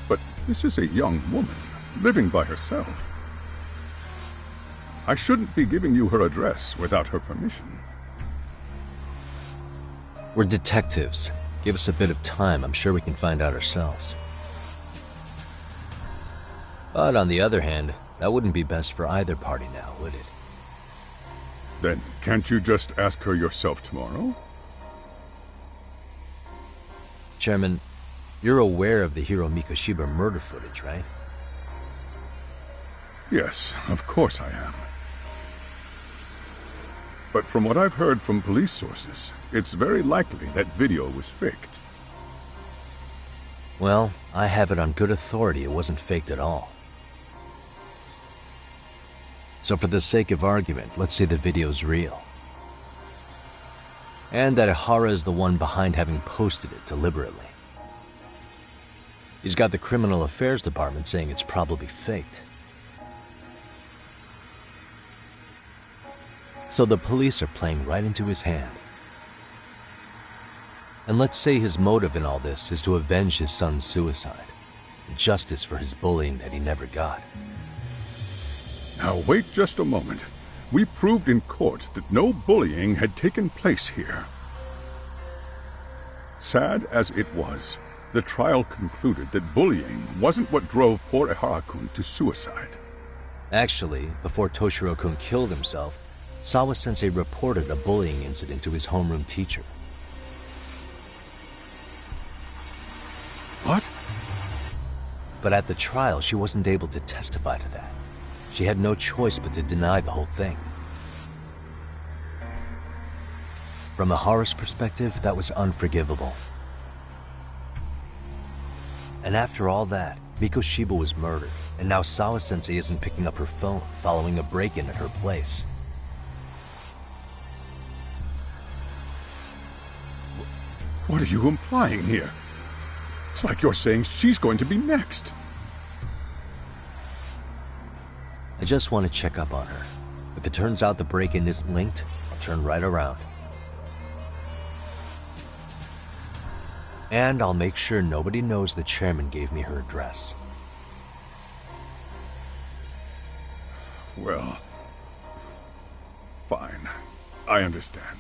Speaker 8: But this is a young woman, living by herself. I shouldn't be giving you her address without her permission.
Speaker 3: We're detectives. Give us a bit of time, I'm sure we can find out ourselves. But on the other hand, that wouldn't be best for either party now, would it?
Speaker 8: Then can't you just ask her yourself tomorrow?
Speaker 3: Chairman, you're aware of the Hiro Mikoshiba murder footage, right?
Speaker 8: Yes, of course I am. But from what I've heard from police sources, it's very likely that video was faked.
Speaker 3: Well, I have it on good authority it wasn't faked at all. So for the sake of argument, let's say the video's real. And that Ihara is the one behind having posted it deliberately. He's got the Criminal Affairs Department saying it's probably faked. So the police are playing right into his hand. And let's say his motive in all this is to avenge his son's suicide. The justice for his bullying that he never got.
Speaker 8: Now wait just a moment. We proved in court that no bullying had taken place here. Sad as it was, the trial concluded that bullying wasn't what drove poor Ihara-kun to suicide.
Speaker 3: Actually, before Toshiro-kun killed himself, Sawa-sensei reported a bullying incident to his homeroom teacher.
Speaker 8: What?
Speaker 3: But at the trial, she wasn't able to testify to that. She had no choice but to deny the whole thing. From Ihara's perspective, that was unforgivable. And after all that, Mikoshiba was murdered, and now Sawa-sensei isn't picking up her phone following a break-in at her place.
Speaker 8: What are you implying here? It's like you're saying she's going to be next.
Speaker 3: I just want to check up on her. If it turns out the break-in isn't linked, I'll turn right around. And I'll make sure nobody knows the chairman gave me her address.
Speaker 8: Well, fine. I understand.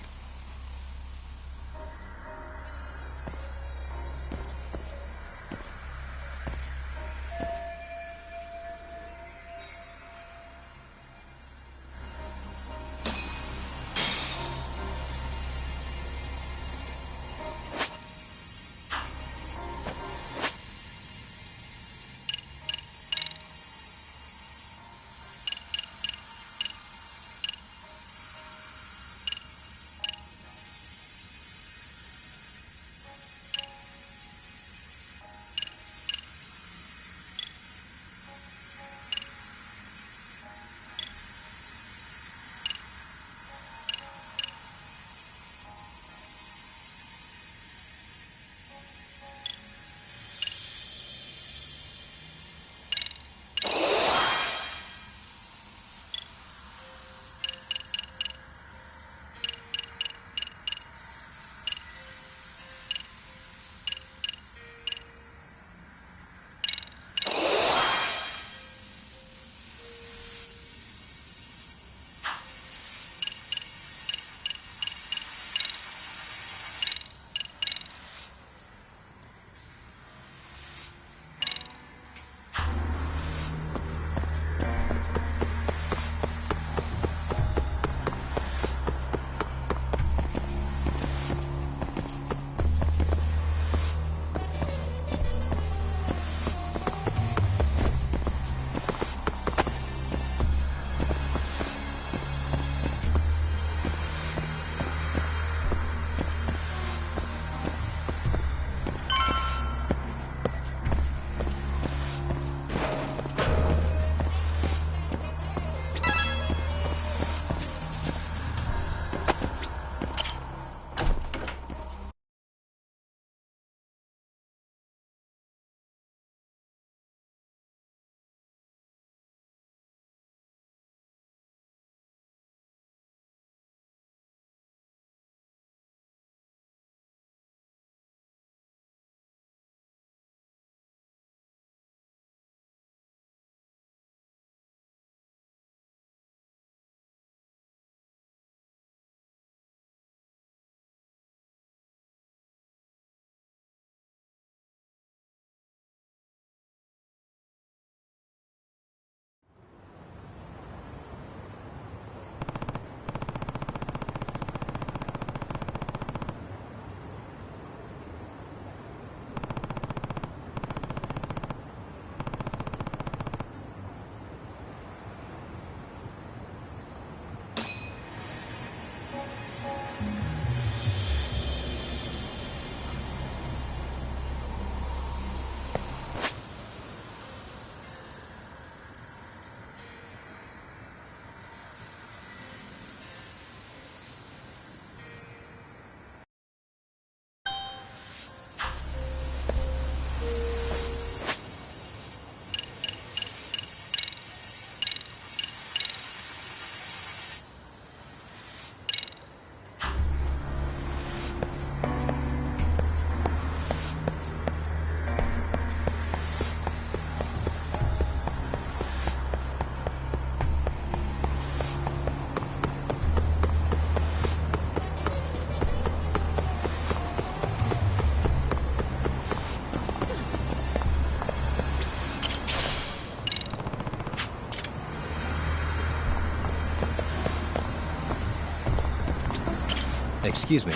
Speaker 3: Excuse me.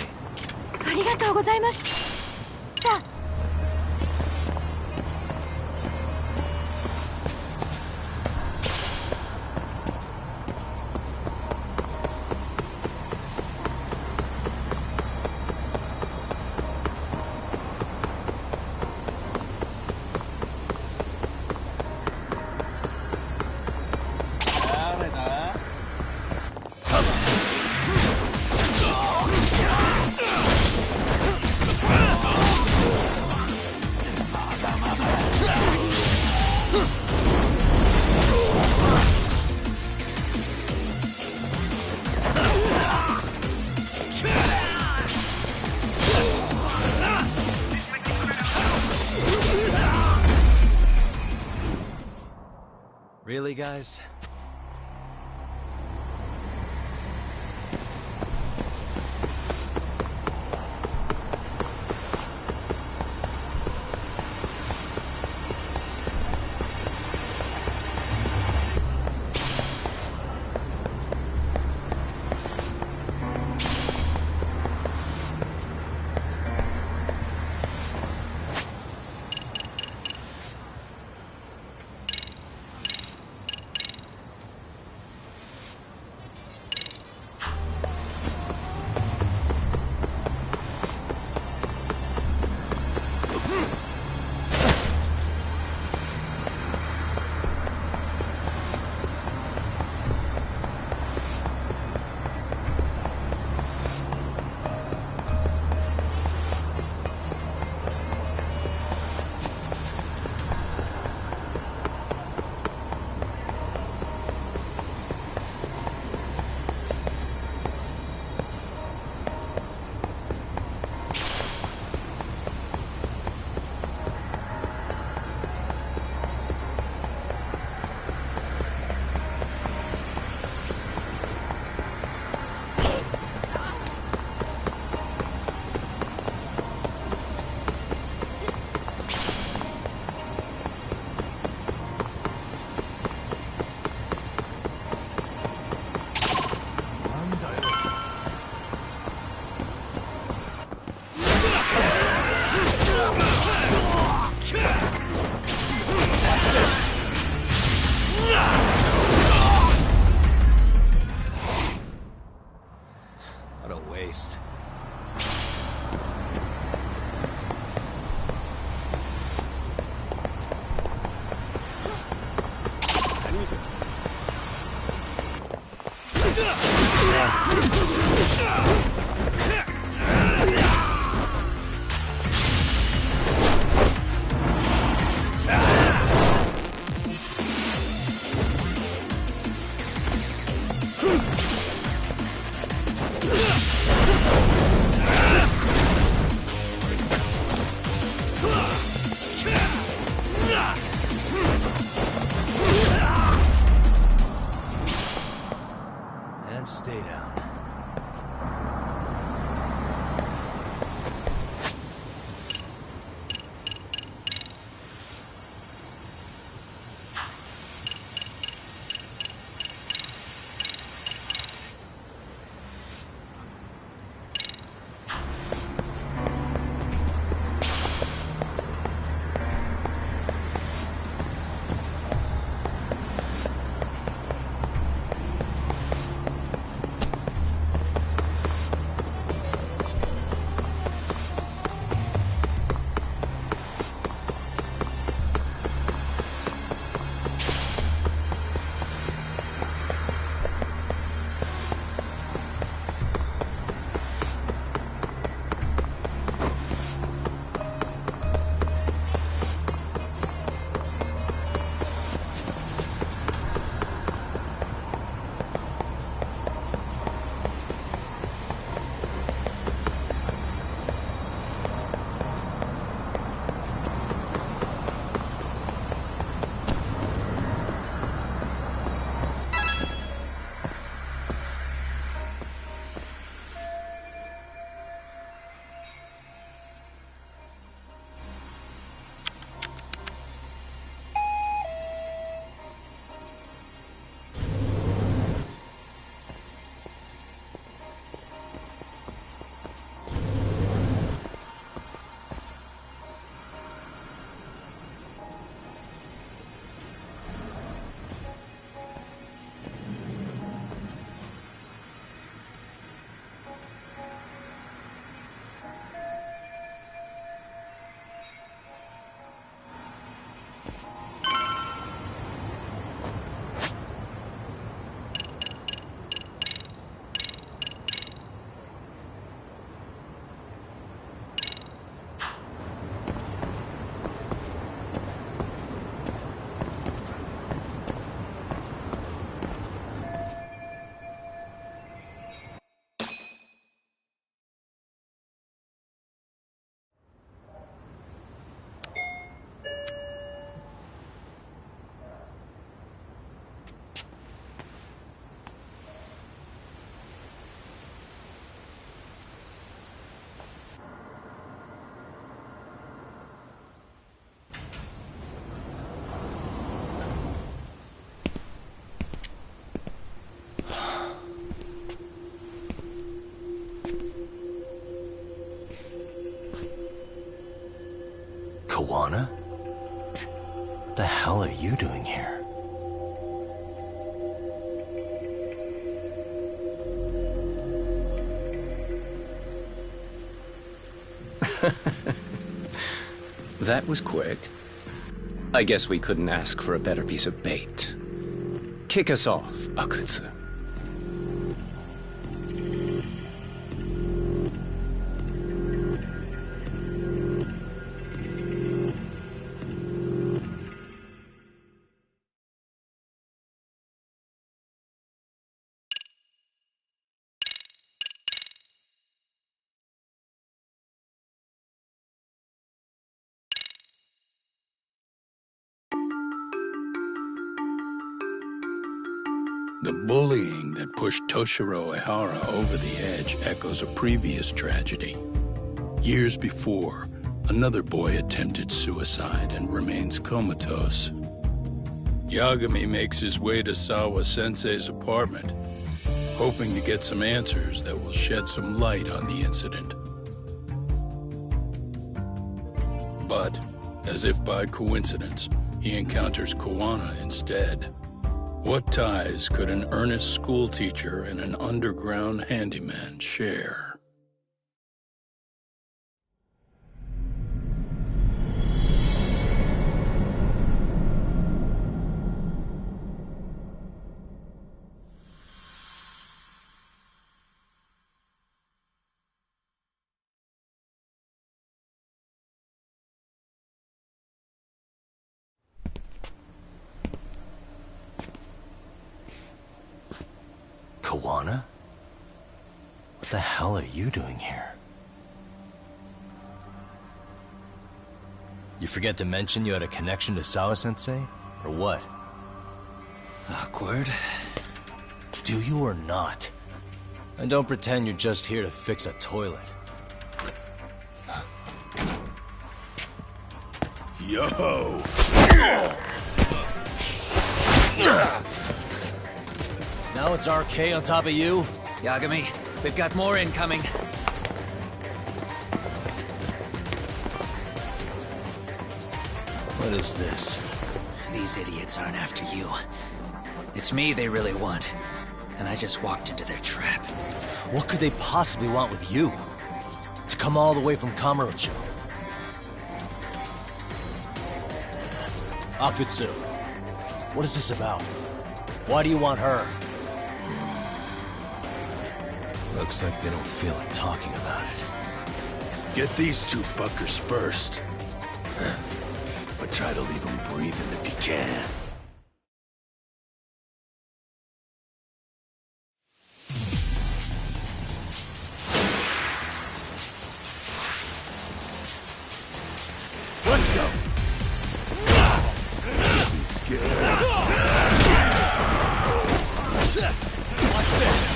Speaker 6: ありがとうございました。
Speaker 3: Really, guys? What a waste. And stay down. Kawana? What the hell are you doing here?
Speaker 13: That was quick. I guess we couldn't ask for a better piece of bait. Kick us off, Akutsu.
Speaker 7: The bullying that pushed Toshiro Ehara over the edge echoes a previous tragedy. Years before, another boy attempted suicide and remains comatose. Yagami makes his way to Sawa-sensei's apartment, hoping to get some answers that will shed some light on the incident. But, as if by coincidence, he encounters Kawana instead. What ties could an earnest schoolteacher and an underground handyman share?
Speaker 3: Kawana? What the hell are you doing here? You forget to mention you had a connection to Sawa-sensei? Or what?
Speaker 13: Awkward.
Speaker 3: Do you or not? And don't pretend you're just here to fix a toilet.
Speaker 7: Yo!
Speaker 3: Now it's RK on top of you?
Speaker 13: Yagami, we've got more incoming.
Speaker 3: What is this?
Speaker 13: These idiots aren't after you. It's me they really want. And I just walked into their trap.
Speaker 3: What could they possibly want with you? To come all the way from Kamurocho? Akutsu, what is this about? Why do you want her? Looks like they don't feel like talking about it.
Speaker 7: Get these two fuckers first. But try to leave them breathing if you can. Let's go! Be scared. Watch this!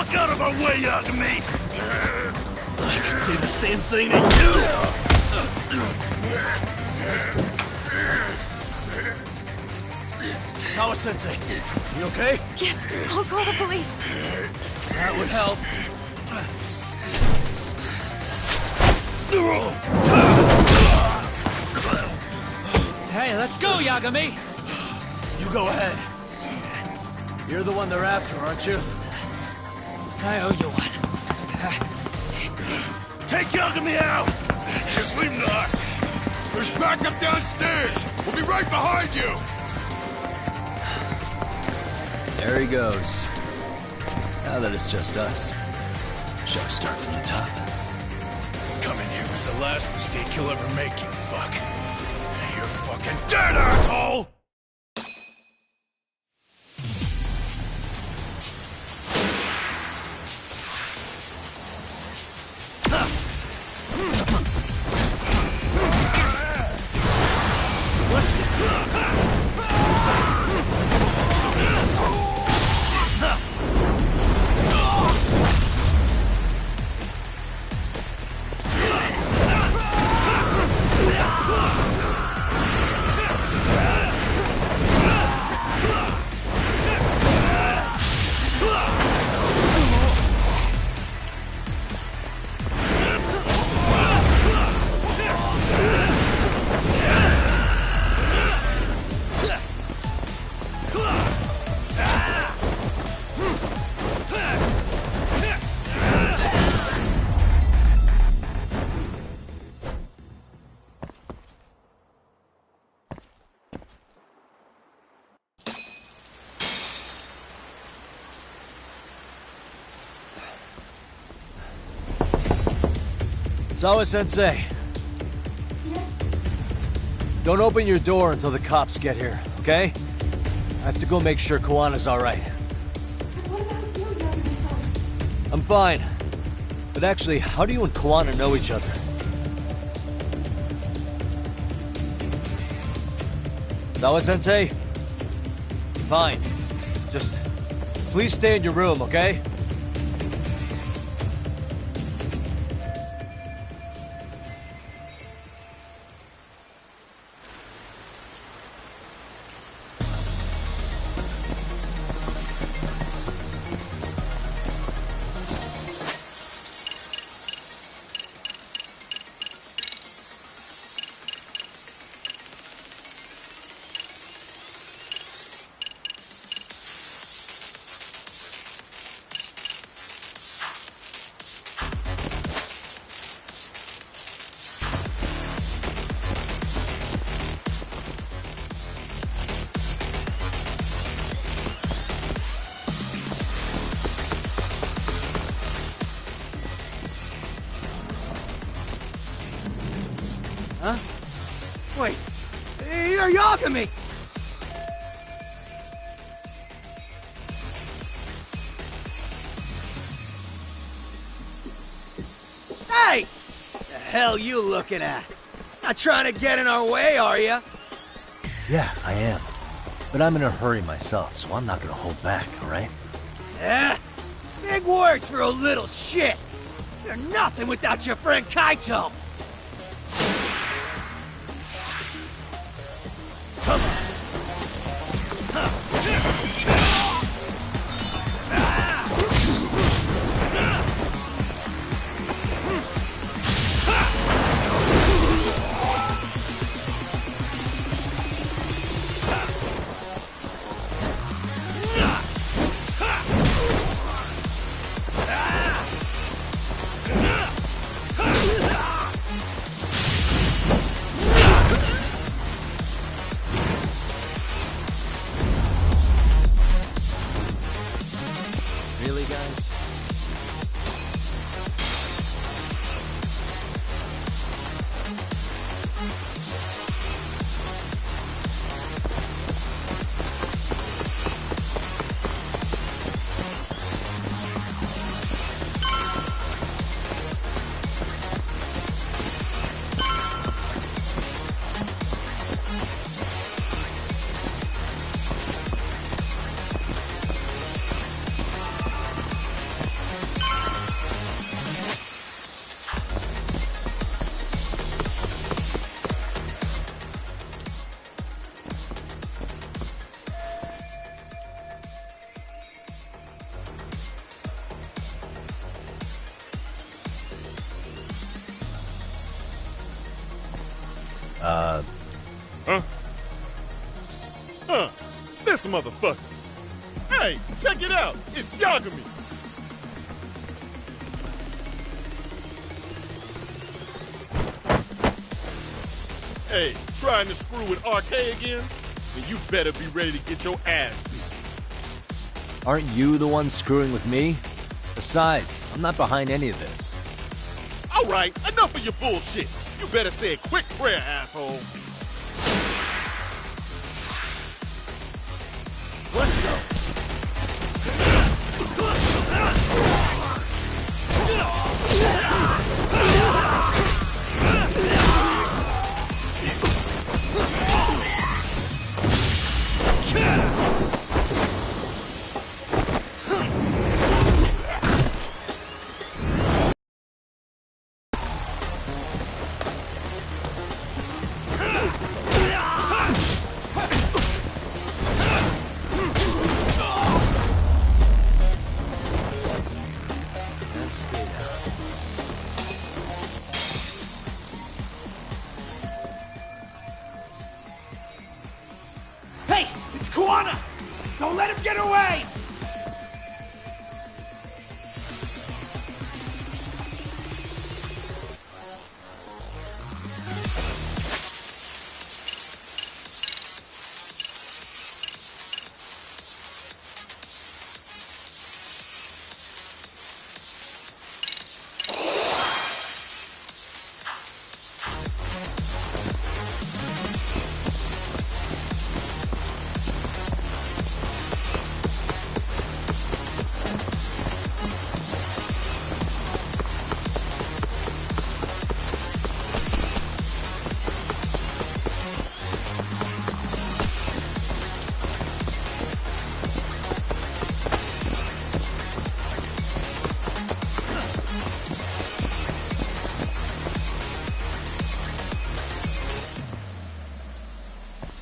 Speaker 11: fuck out of our way, Yagami! I could say the same thing to you! Sawa-sensei, you okay?
Speaker 2: Yes, I'll call the police.
Speaker 11: That would help.
Speaker 10: Hey, let's go, Yagami!
Speaker 11: You go ahead. You're the one they're after, aren't you?
Speaker 10: I owe you one.
Speaker 11: Take Yagami out!
Speaker 14: Just leave him to us. There's backup downstairs. We'll be right behind you.
Speaker 3: There he goes. Now that it's just us, shall we start from the top?
Speaker 14: Coming here was the last mistake you'll ever make, you fuck. You're fucking dead, asshole!
Speaker 3: Sawa-sensei.
Speaker 6: Yes?
Speaker 3: Don't open your door until the cops get here, okay? I have to go make sure Kawana's alright.
Speaker 6: What about you, Yagami-san?
Speaker 3: I'm fine. But actually, how do you and Kawana know each other? Sawa-sensei? Fine. Just, please stay in your room, okay?
Speaker 10: Huh? Wait, you're Yagami! Hey! The hell you looking at? Not trying to get in our way, are you?
Speaker 3: Yeah, I am. But I'm in a hurry myself, so I'm not gonna hold back, alright?
Speaker 10: Yeah? Big words for a little shit! You're nothing without your friend Kaito! Come on!
Speaker 14: Huh? Huh. This motherfucker. Hey, check it out. It's Yagami. Hey, trying to screw with RK again? Then you better be ready to get your ass beat.
Speaker 3: Aren't you the one screwing with me? Besides, I'm not behind any of this.
Speaker 14: All right, enough of your bullshit. You better say a quick prayer, asshole. Let's go.
Speaker 15: Don't let him get away!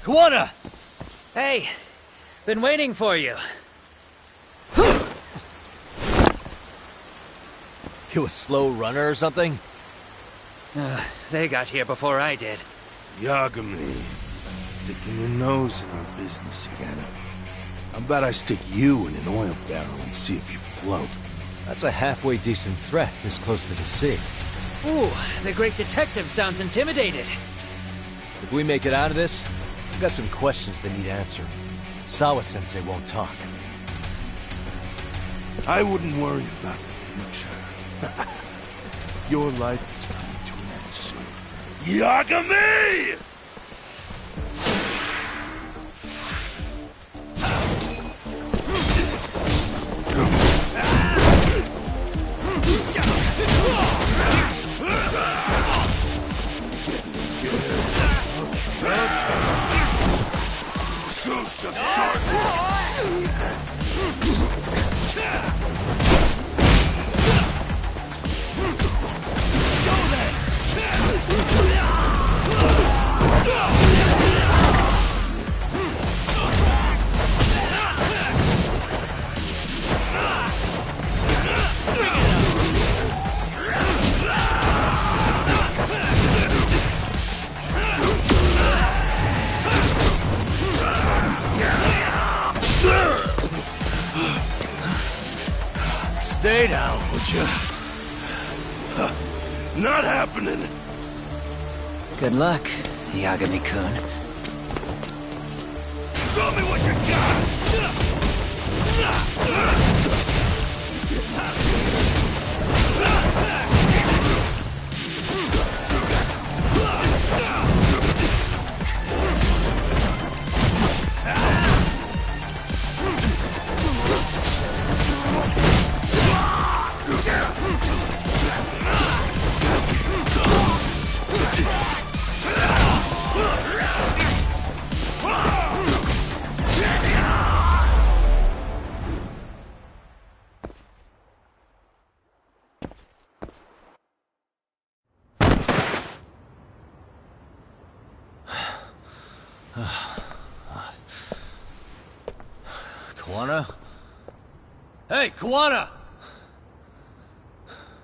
Speaker 10: Kawana! Hey, been waiting for you.
Speaker 3: You a slow runner or something?
Speaker 10: They got here before I did.
Speaker 14: Yagami, sticking your nose in our business again. How about I stick you in an oil barrel and see if you float?
Speaker 3: That's a halfway decent threat, this close to the sea.
Speaker 10: Ooh, the great detective sounds intimidated.
Speaker 3: If we make it out of this, I've got some questions that need answered. Sawa-sensei won't talk.
Speaker 14: I wouldn't worry about the future. Your life is coming to an end soon. Yagami! Stay down, would you? Not happening.
Speaker 10: Good luck, Yagami-kun.
Speaker 14: Show me what you got!
Speaker 3: Kawana? Hey, Kawana!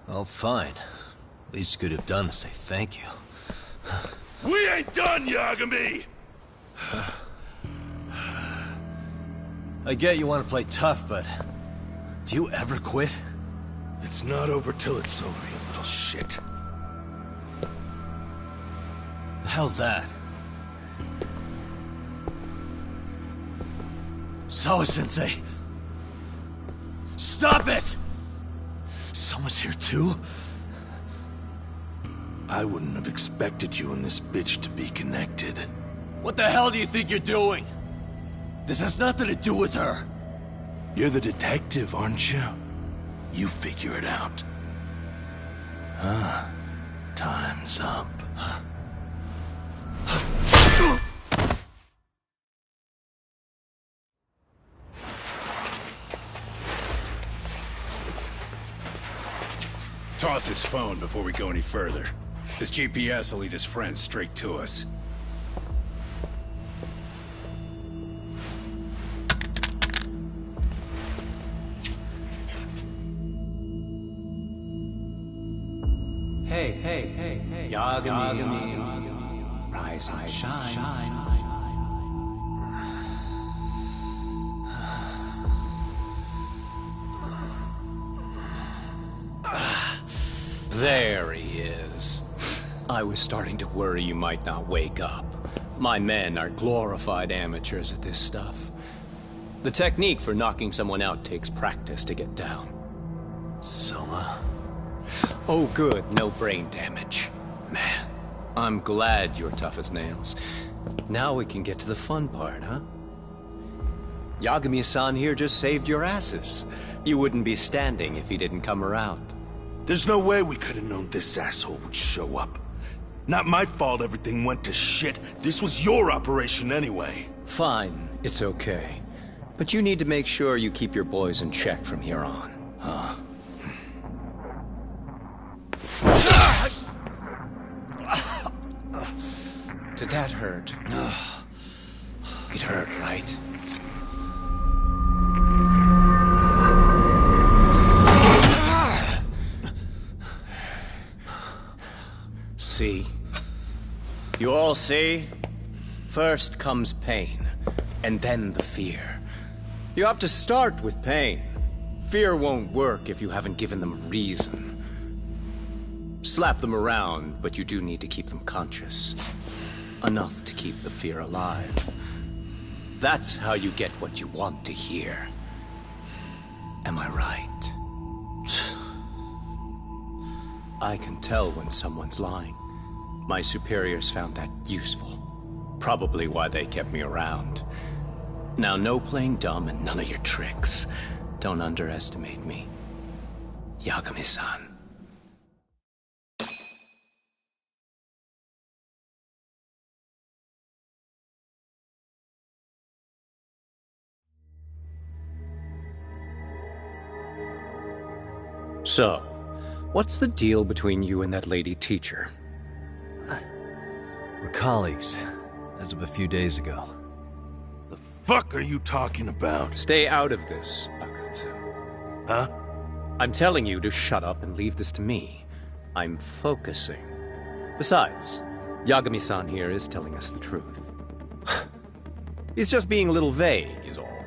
Speaker 3: Oh, fine. Least you could have done is say thank you.
Speaker 14: We ain't done, Yagami!
Speaker 3: I get you want to play tough, but do you ever quit?
Speaker 14: It's not over till it's over, you little shit.
Speaker 3: The hell's that? Sawa-sensei! Stop it! Someone's here too?
Speaker 14: I wouldn't have expected you and this bitch to be connected.
Speaker 3: What the hell do you think you're doing? This has nothing to do with her.
Speaker 14: You're the detective, aren't you? You figure it out. Time's up.
Speaker 11: Toss his phone before we go any further. This GPS will lead his friends straight to us.
Speaker 13: Hey, Yagami. Rise and shine. There he is. I was starting to worry you might not wake up. My men are glorified amateurs at this stuff. The technique for knocking someone out takes practice to get down.
Speaker 3: Soma?
Speaker 13: Oh good, no brain damage. Man, I'm glad you're tough as nails. Now we can get to the fun part, huh? Yagami-san here just saved your asses. You wouldn't be standing if he didn't come around.
Speaker 14: There's no way we could have known this asshole would show up. Not my fault everything went to shit. This was your operation anyway.
Speaker 13: Fine, it's okay. But you need to make sure you keep your boys in check from here on.
Speaker 14: Huh?
Speaker 13: Did that hurt? It hurt, right? See? You all see? First comes pain, and then the fear. You have to start with pain. Fear won't work if you haven't given them a reason. Slap them around, but you do need to keep them conscious. Enough to keep the fear alive. That's how you get what you want to hear. Am I right? I can tell when someone's lying. My superiors found that useful. Probably why they kept me around. Now, no playing dumb and none of your tricks. Don't underestimate me. Yagami-san. So, what's the deal between you and that lady teacher?
Speaker 3: We're colleagues, as of a few days ago.
Speaker 14: The fuck are you talking about?
Speaker 13: Stay out of this, Akutsu.
Speaker 14: Huh?
Speaker 13: I'm telling you to shut up and leave this to me. I'm focusing. Besides, Yagami-san here is telling us the truth. He's just being a little vague, is all.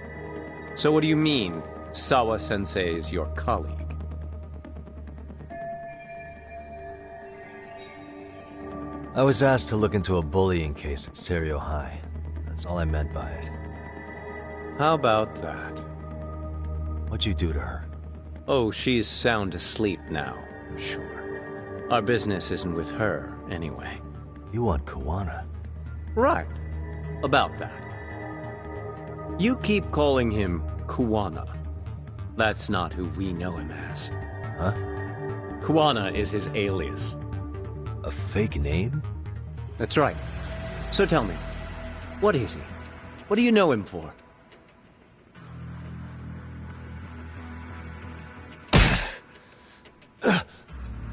Speaker 13: So what do you mean, Sawa-sensei is your colleague?
Speaker 3: I was asked to look into a bullying case at Serio High. That's all I meant by it.
Speaker 13: How about that?
Speaker 3: What'd you do to her?
Speaker 13: Oh, she's sound asleep now, I'm sure. Our business isn't with her, anyway.
Speaker 3: You want Kuwana?
Speaker 13: Right. About that. You keep calling him Kuwana. That's not who we know him as.
Speaker 3: Huh?
Speaker 13: Kuwana is his alias.
Speaker 3: A fake name?
Speaker 13: That's right. So tell me, what is he? What do you know him for?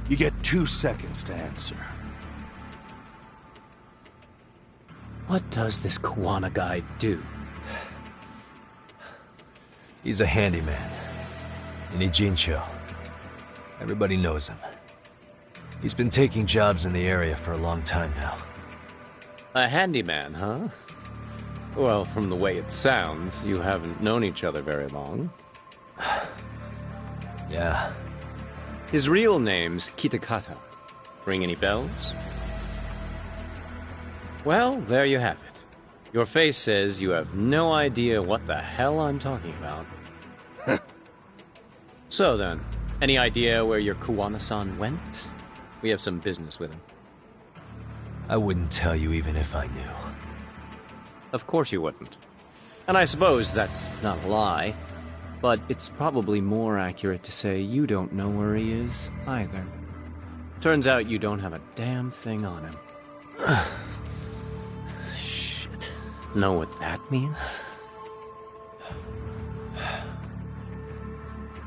Speaker 14: You get 2 seconds to answer.
Speaker 13: What does this Kuwana guy do?
Speaker 3: He's a handyman. In Ijincho. Everybody knows him. He's been taking jobs in the area for a long time now.
Speaker 13: A handyman, huh? Well, from the way it sounds, you haven't known each other very long.
Speaker 3: Yeah.
Speaker 13: His real name's Kitakata. Ring any bells? Well, there you have it. Your face says you have no idea what the hell I'm talking about. So then, any idea where your Kuwana-san went? We have some business with him.
Speaker 3: I wouldn't tell you even if I knew.
Speaker 13: Of course you wouldn't. And I suppose that's not a lie, but it's probably more accurate to say you don't know where he is, either. Turns out you don't have a damn thing on him.
Speaker 3: Shit.
Speaker 13: Know what that means?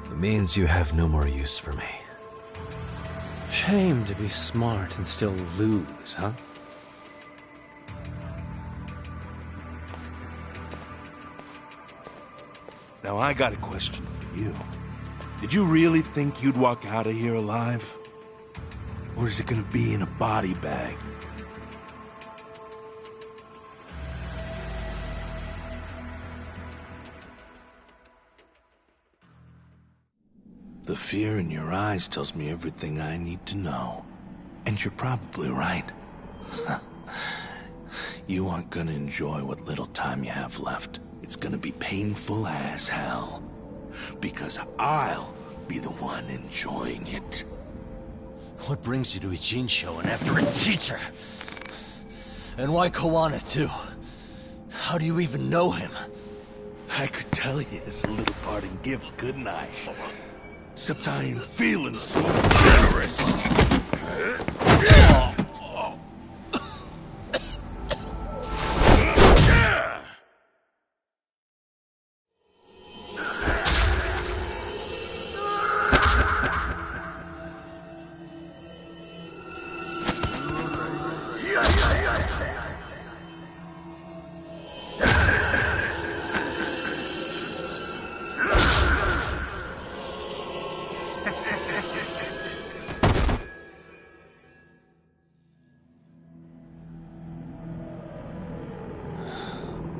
Speaker 3: It means you have no more use for me.
Speaker 13: Shame to be smart and still lose, huh?
Speaker 14: Now I got a question for you. Did you really think you'd walk out of here alive? Or is it gonna be in a body bag? The fear in your eyes tells me everything I need to know. And you're probably right. You aren't gonna enjoy what little time you have left. It's gonna be painful as hell. Because I'll be the one enjoying it.
Speaker 3: What brings you to Ijincho and after a teacher? And why Kawana, too? How do you even know him?
Speaker 14: I could tell you as a little parting gift, couldn't I? Except I ain't feeling so generous.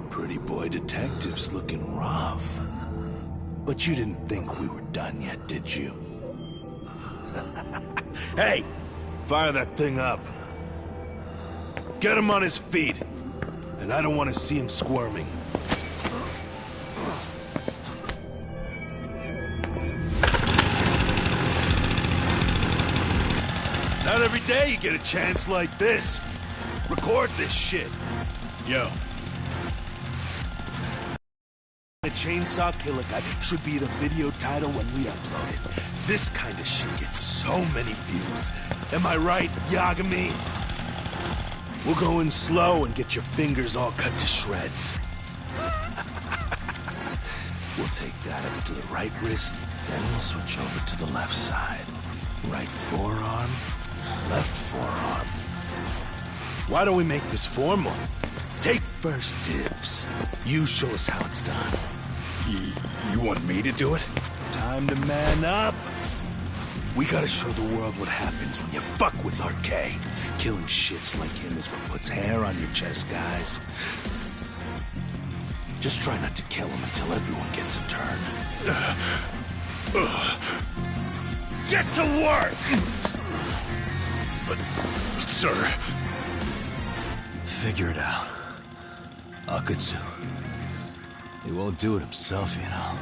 Speaker 14: Pretty boy detectives looking rough. But you didn't think we were done yet, did you? Hey! Fire that thing up. Get him on his feet. And I don't want to see him squirming. Not every day you get a chance like this. Record this shit. Yo. A chainsaw killer guy should be the video title when we upload it. This kind of shit gets so many views. Am I right, Yagami? We'll go in slow and get your fingers all cut to shreds. We'll take that up to the right wrist, then we'll switch over to the left side. Right forearm, left forearm. Why don't we make this formal? Take first dibs. You show us how it's done.
Speaker 8: You want me to do it?
Speaker 14: Time to man up. We gotta show the world what happens when you fuck with RK. Killing shits like him is what puts hair on your chest, guys. Just try not to kill him until everyone gets a turn. Get to work!
Speaker 8: But, sir...
Speaker 3: Figure it out. Akatsu. He won't do it himself, you know.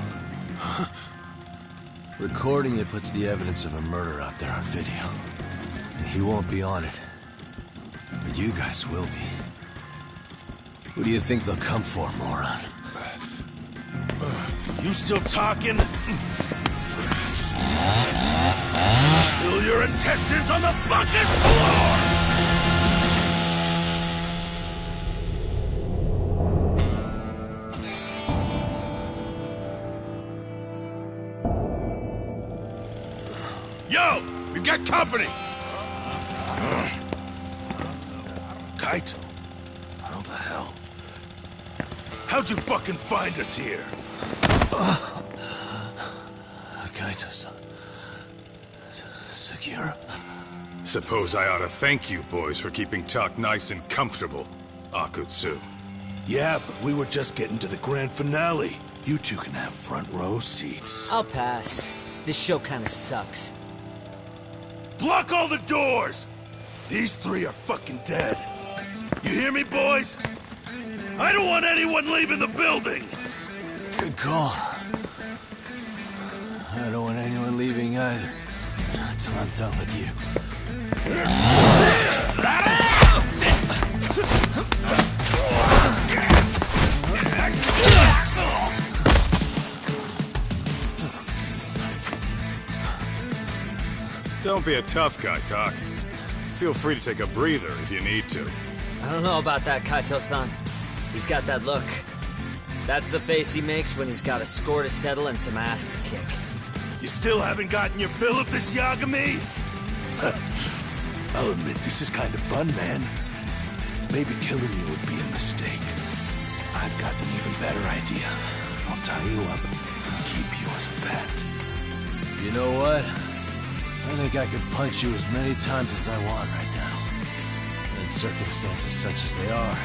Speaker 3: Recording it puts the evidence of a murder out there on video. And he won't be on it. But you guys will be. Who do you think they'll come for, moron?
Speaker 14: You still talking? Spill your intestines on the fucking floor!
Speaker 8: Yo! We got company!
Speaker 14: Kaito? How the hell? How'd you fucking find us here?
Speaker 3: Kaito-san. Sekira.
Speaker 8: Suppose I ought to thank you boys for keeping Talk nice and comfortable.
Speaker 14: Akutsu. Yeah, but we were just getting to the grand finale. You two can have front row seats.
Speaker 16: I'll pass. This show kinda sucks.
Speaker 14: Block all the doors! These three are fucking dead. You hear me, boys? I don't want anyone leaving the building!
Speaker 11: Good call. I don't want anyone leaving either. Not till I'm done with you.
Speaker 8: Don't be a tough guy, Tak. Feel free to take a breather if you need to.
Speaker 16: I don't know about that, Kaito-san. He's got that look. That's the face he makes when he's got a score to settle and some ass to kick.
Speaker 14: You still haven't gotten your fill of this Yagami? I'll admit, this is kind of fun, man. Maybe killing you would be a mistake. I've got an even better idea. I'll tie you up and keep you as a pet.
Speaker 11: You know what? I think I could punch you as many times as I want right now. In circumstances such as they are,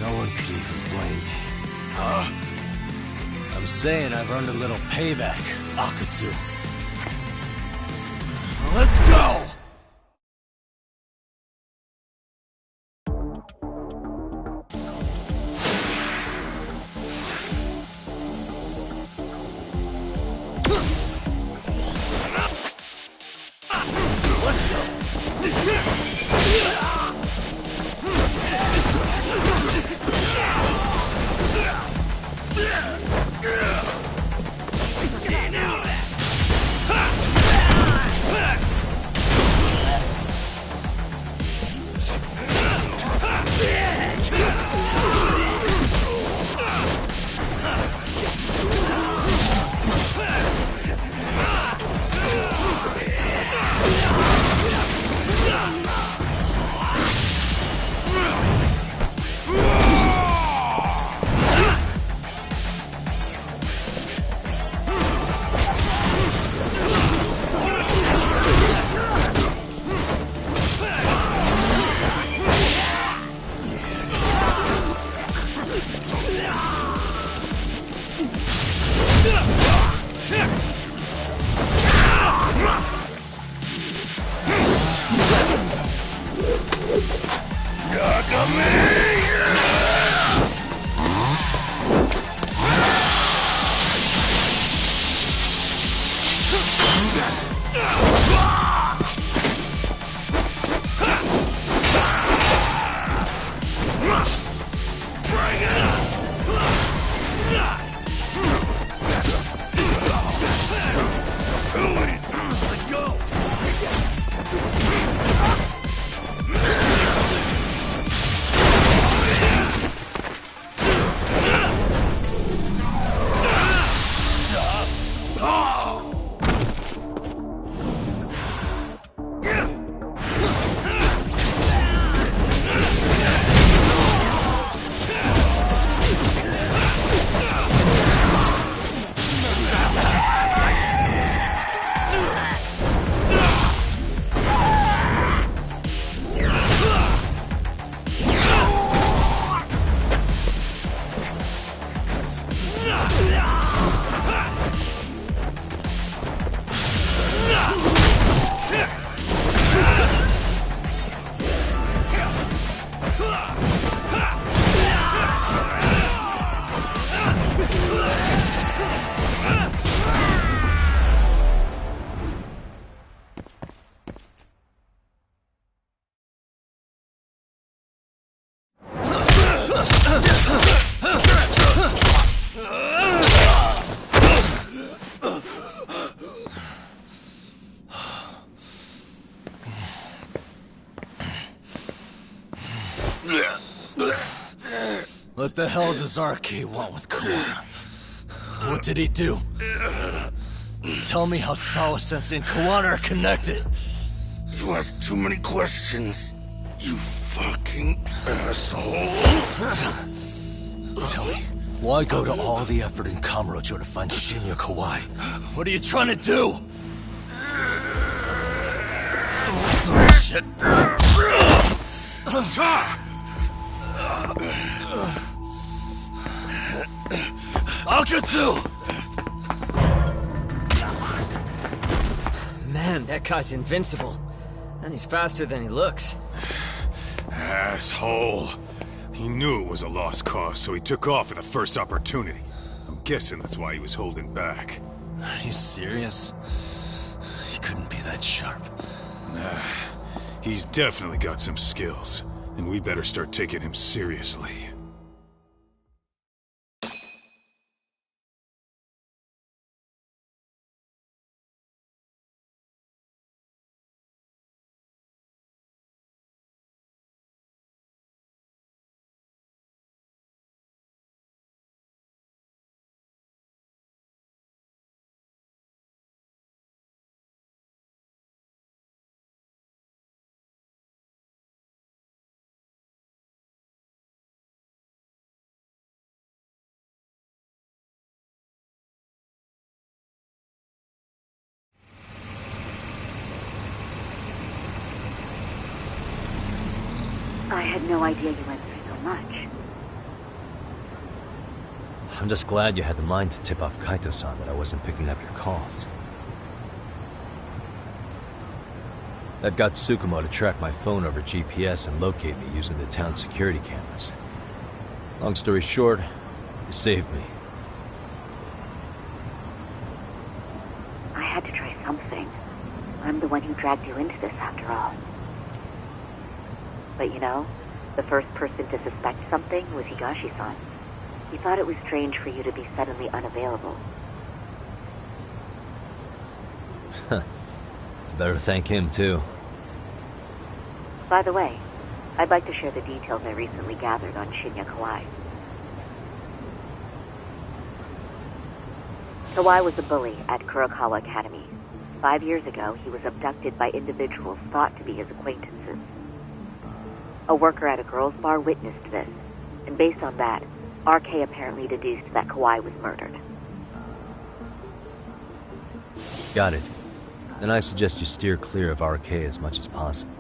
Speaker 11: no one could even blame me. Huh? I'm saying I've earned a little payback, Akutsu. Let's go! What the hell does RK want with Kawana? What did he do? Tell me how Sawa-sensei and Kawana are connected.
Speaker 14: You ask too many questions, you fucking asshole.
Speaker 11: Tell me, why go to all the effort in Kamurocho to find Shinya Kawai? What are you trying to do? Shit.
Speaker 14: Akatsu!
Speaker 16: Man, that guy's invincible. And he's faster than he looks.
Speaker 8: Asshole. He knew it was a lost cause, so he took off at the first opportunity. I'm guessing that's why he was holding back.
Speaker 14: Are you serious? He couldn't be that sharp.
Speaker 8: Nah, he's definitely got some skills, and we better start taking him seriously.
Speaker 4: I had no idea you went through so much.
Speaker 3: I'm just glad you had the mind to tip off Kaito-san that I wasn't picking up your calls. That got Tsukumo to track my phone over GPS and locate me using the town's security cameras. Long story short, you saved me.
Speaker 4: I had to try something. I'm the one who dragged you into this after all. But you know, the first person to suspect something was Higashi-san. He thought it was strange for you to be suddenly unavailable.
Speaker 3: Better thank him, too.
Speaker 4: By the way, I'd like to share the details I recently gathered on Shinya Kawai. Kawai was a bully at Kurokawa Academy. 5 years ago, he was abducted by individuals thought to be his acquaintances. A worker at a girls' bar witnessed this, and based on that, RK apparently deduced that Kawai was murdered.
Speaker 3: Got it. Then I suggest you steer clear of RK as much as possible.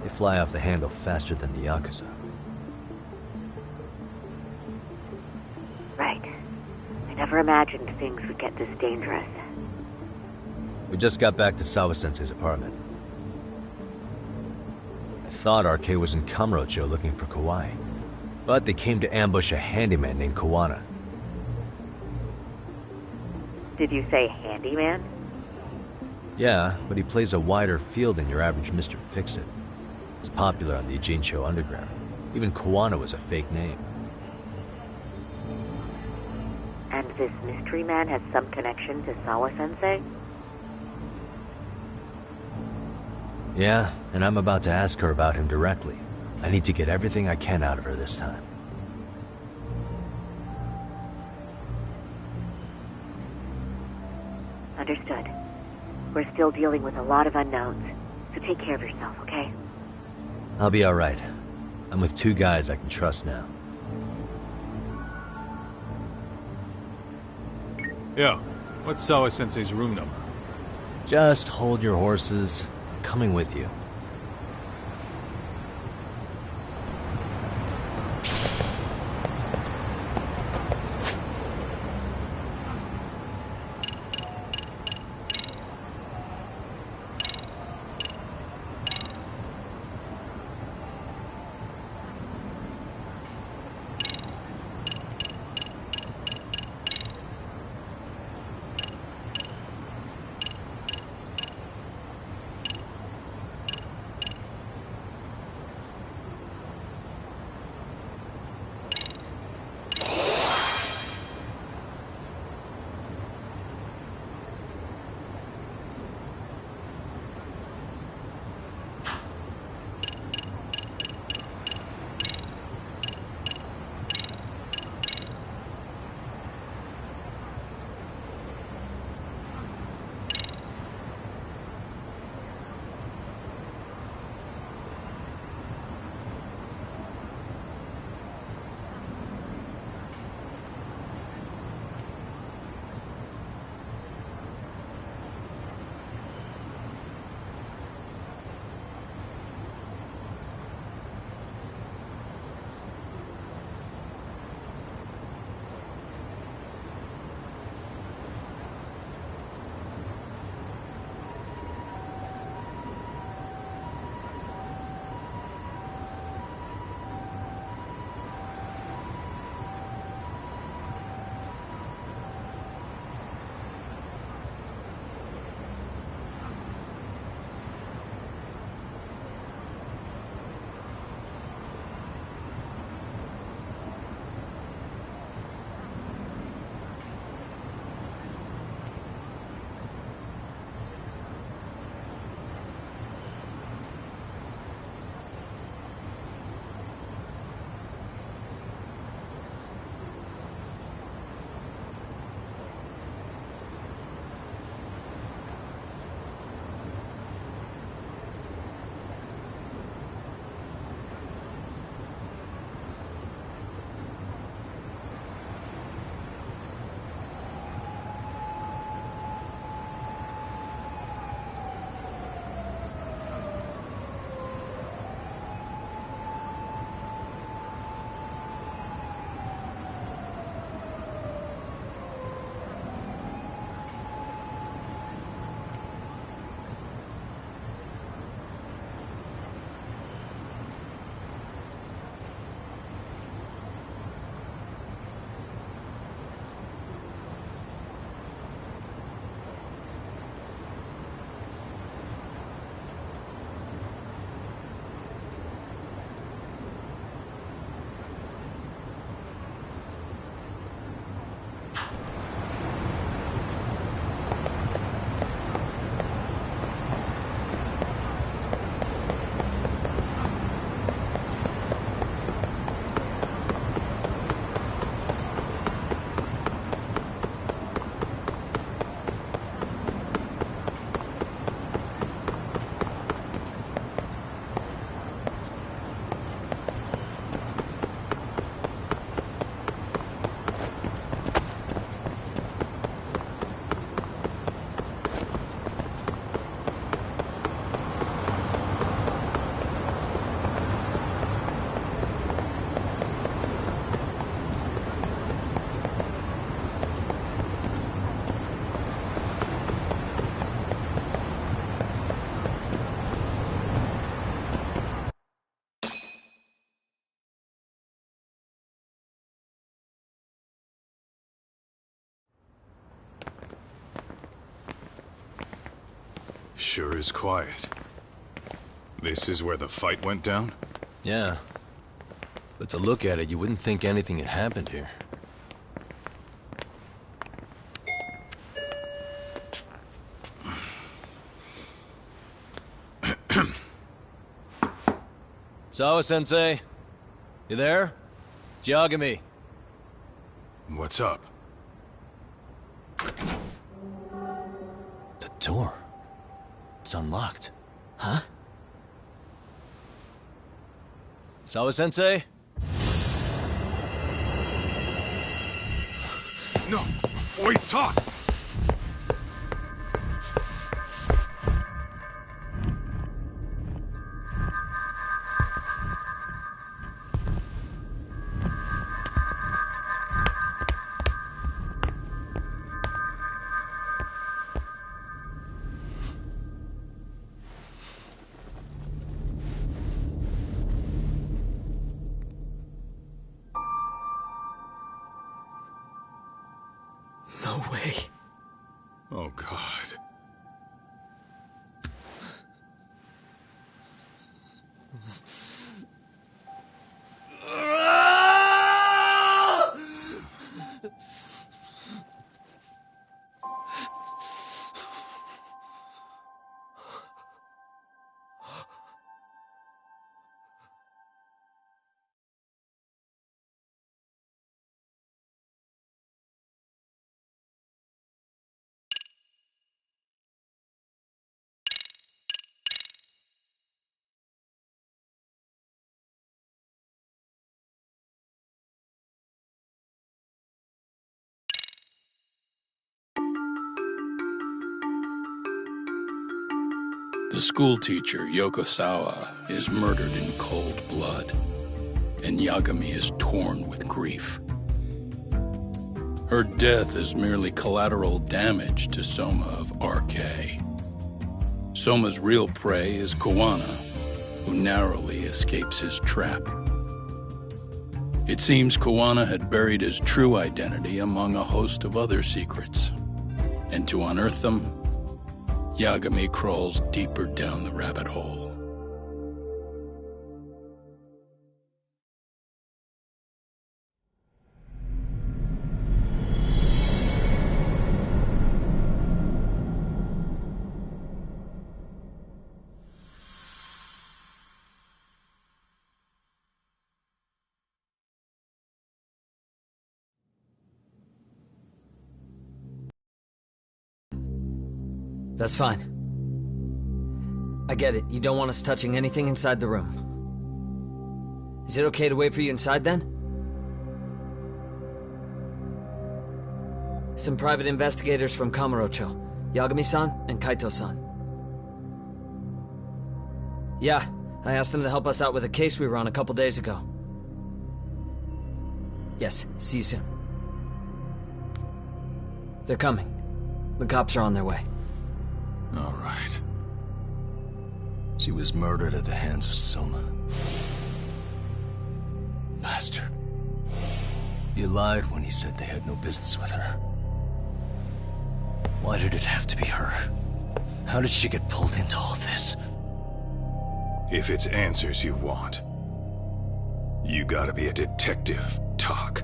Speaker 3: They fly off the handle faster than the Yakuza.
Speaker 4: Right. I never imagined things would get this dangerous.
Speaker 3: We just got back to Sawa-sensei's apartment. I thought RK was in Kamurocho looking for Kawai, but they came to ambush a handyman named Kawana.
Speaker 4: Did you say handyman?
Speaker 3: Yeah, but he plays a wider field than your average Mr. Fix-It. He's popular on the Ijincho underground. Even Kawana was a fake name.
Speaker 4: And this mystery man has some connection to Sawa-sensei?
Speaker 3: Yeah, and I'm about to ask her about him directly. I need to get everything I can out of her this time.
Speaker 4: Understood. We're still dealing with a lot of unknowns, so take care of yourself, okay?
Speaker 3: I'll be alright. I'm with 2 guys I can trust now.
Speaker 8: Yo, what's Sawa-sensei's room number?
Speaker 3: Just hold your horses. I'm coming with you.
Speaker 8: sure is quiet. This is where the fight went down?
Speaker 3: Yeah. But to look at it, you wouldn't think anything had happened here. Sawa-sensei? You there? It's Yagami.
Speaker 8: What's up?
Speaker 3: The door. It's unlocked. Huh? Sawa-sensei?
Speaker 8: No! Wait, talk!
Speaker 13: No way.
Speaker 8: Oh, God.
Speaker 7: The schoolteacher, Yokosawa, is murdered in cold blood, and Yagami is torn with grief. Her death is merely collateral damage to Soma of RK. Soma's real prey is Kawana, who narrowly escapes his trap. It seems Kawana had buried his true identity among a host of other secrets, and to unearth them, Yagami crawls deeper down the rabbit hole.
Speaker 16: That's fine. I get it. You don't want us touching anything inside the room. Is it okay to wait for you inside, then? Some private investigators from Kamurocho. Yagami-san and Kaito-san. Yeah, I asked them to help us out with a case we were on a couple days ago. Yes, see you soon. They're coming. The cops are on their way.
Speaker 3: All right. She was murdered at the hands of Soma. Bastard. He lied when he said they had no business with her. Why did it have to be her? How did she get pulled into all this?
Speaker 8: If it's answers you want, you gotta be a detective, Talk.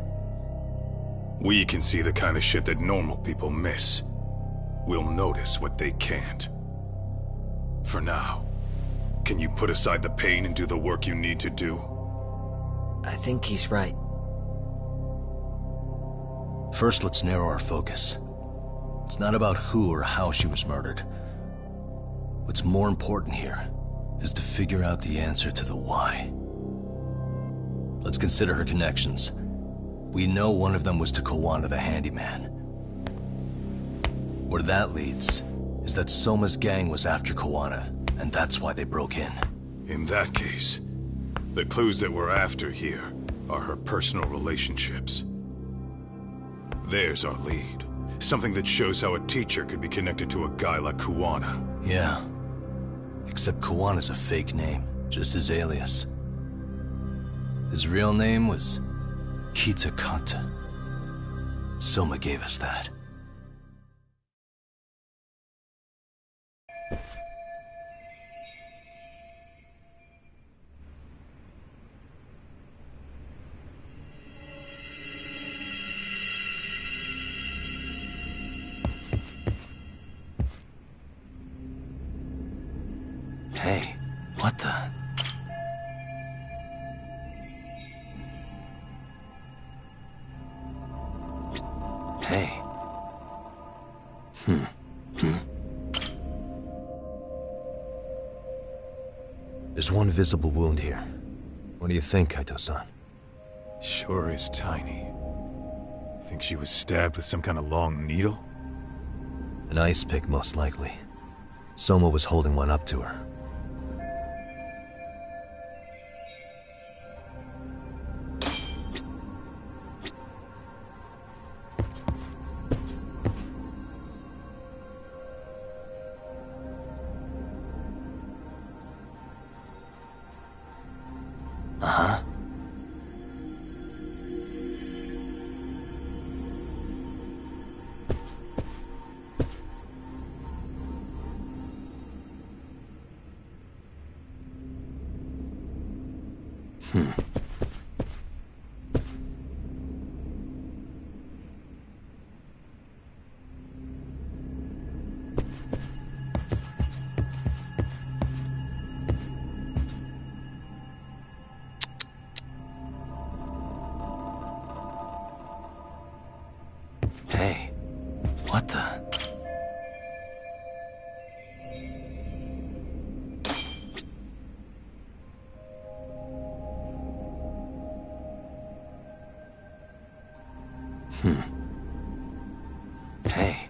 Speaker 8: We can see the kind of shit that normal people miss. We'll notice what they can't. For now, can you put aside the pain and do the work you need to do?
Speaker 16: I think he's right.
Speaker 3: First, let's narrow our focus. It's not about who or how she was murdered. What's more important here is to figure out the answer to the why. Let's consider her connections. We know one of them was to Kawana the handyman. Where that leads is that Soma's gang was after Kawana, and that's why they broke in.
Speaker 8: In that case, the clues that we're after here are her personal relationships. There's our lead. Something that shows how a teacher could be connected to a guy like Kawana.
Speaker 3: Yeah. Except Kawana's a fake name, just his alias. His real name was Kitakata. Soma gave us that.
Speaker 14: Hey, what the? Hey.
Speaker 3: There's one visible wound here. What do you think, Kaito-san?
Speaker 8: Sure is tiny. Think she was stabbed with some kind of long needle?
Speaker 3: An ice pick, most likely. Soma was holding one up to her.
Speaker 14: Uh-huh. Hey, what the? Hey.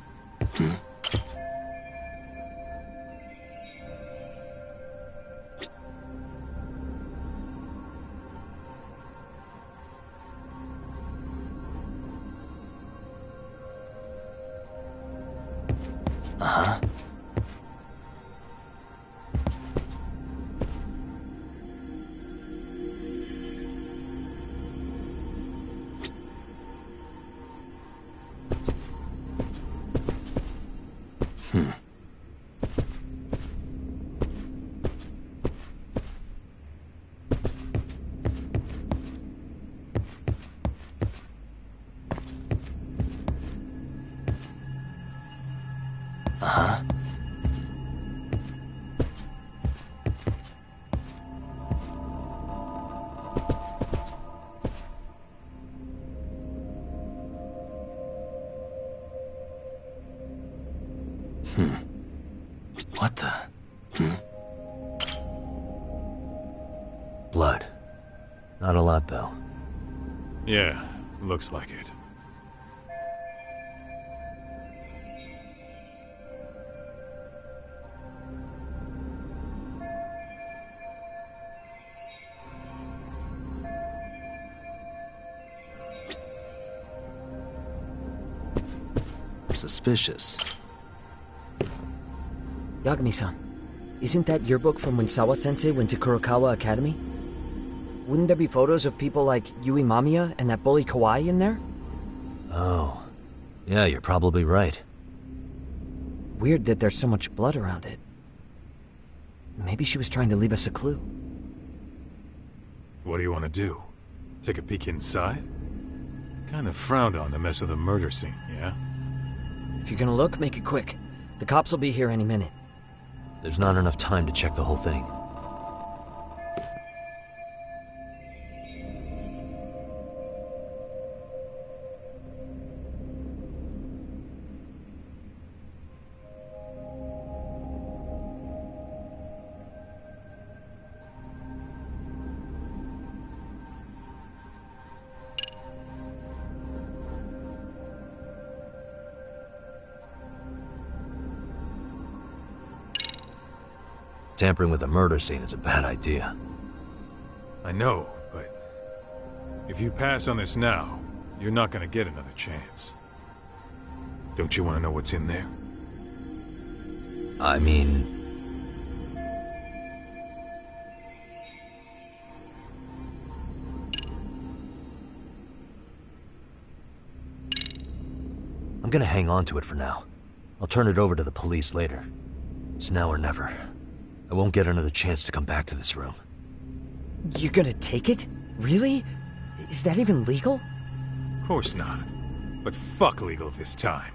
Speaker 14: Uh-huh. Uh-huh. What the?
Speaker 3: Blood. Not a lot, though.
Speaker 8: Yeah, looks like it.
Speaker 3: Suspicious.
Speaker 16: Yagami-san, isn't that your book from when Sawa-sensei went to Kurokawa Academy? Wouldn't there be photos of people like Yui Mamiya and that bully Kawaii in there?
Speaker 3: Oh. Yeah, you're probably right.
Speaker 16: Weird that there's so much blood around it. Maybe she was trying to leave us a clue.
Speaker 8: What do you want to do? Take a peek inside? Kind of frowned on to mess with a murder scene, yeah?
Speaker 16: If you're gonna look, make it quick. The cops will be here any minute.
Speaker 3: There's not enough time to check the whole thing. Tampering with a murder scene is a bad idea.
Speaker 8: I know, but if you pass on this now, you're not gonna get another chance. Don't you want to know what's in there?
Speaker 3: I mean... I'm gonna hang on to it for now. I'll turn it over to the police later. It's now or never. I won't get another chance to come back to this room.
Speaker 16: You're gonna take it? Really? Is that even legal?
Speaker 8: Of course not. But fuck legal this time.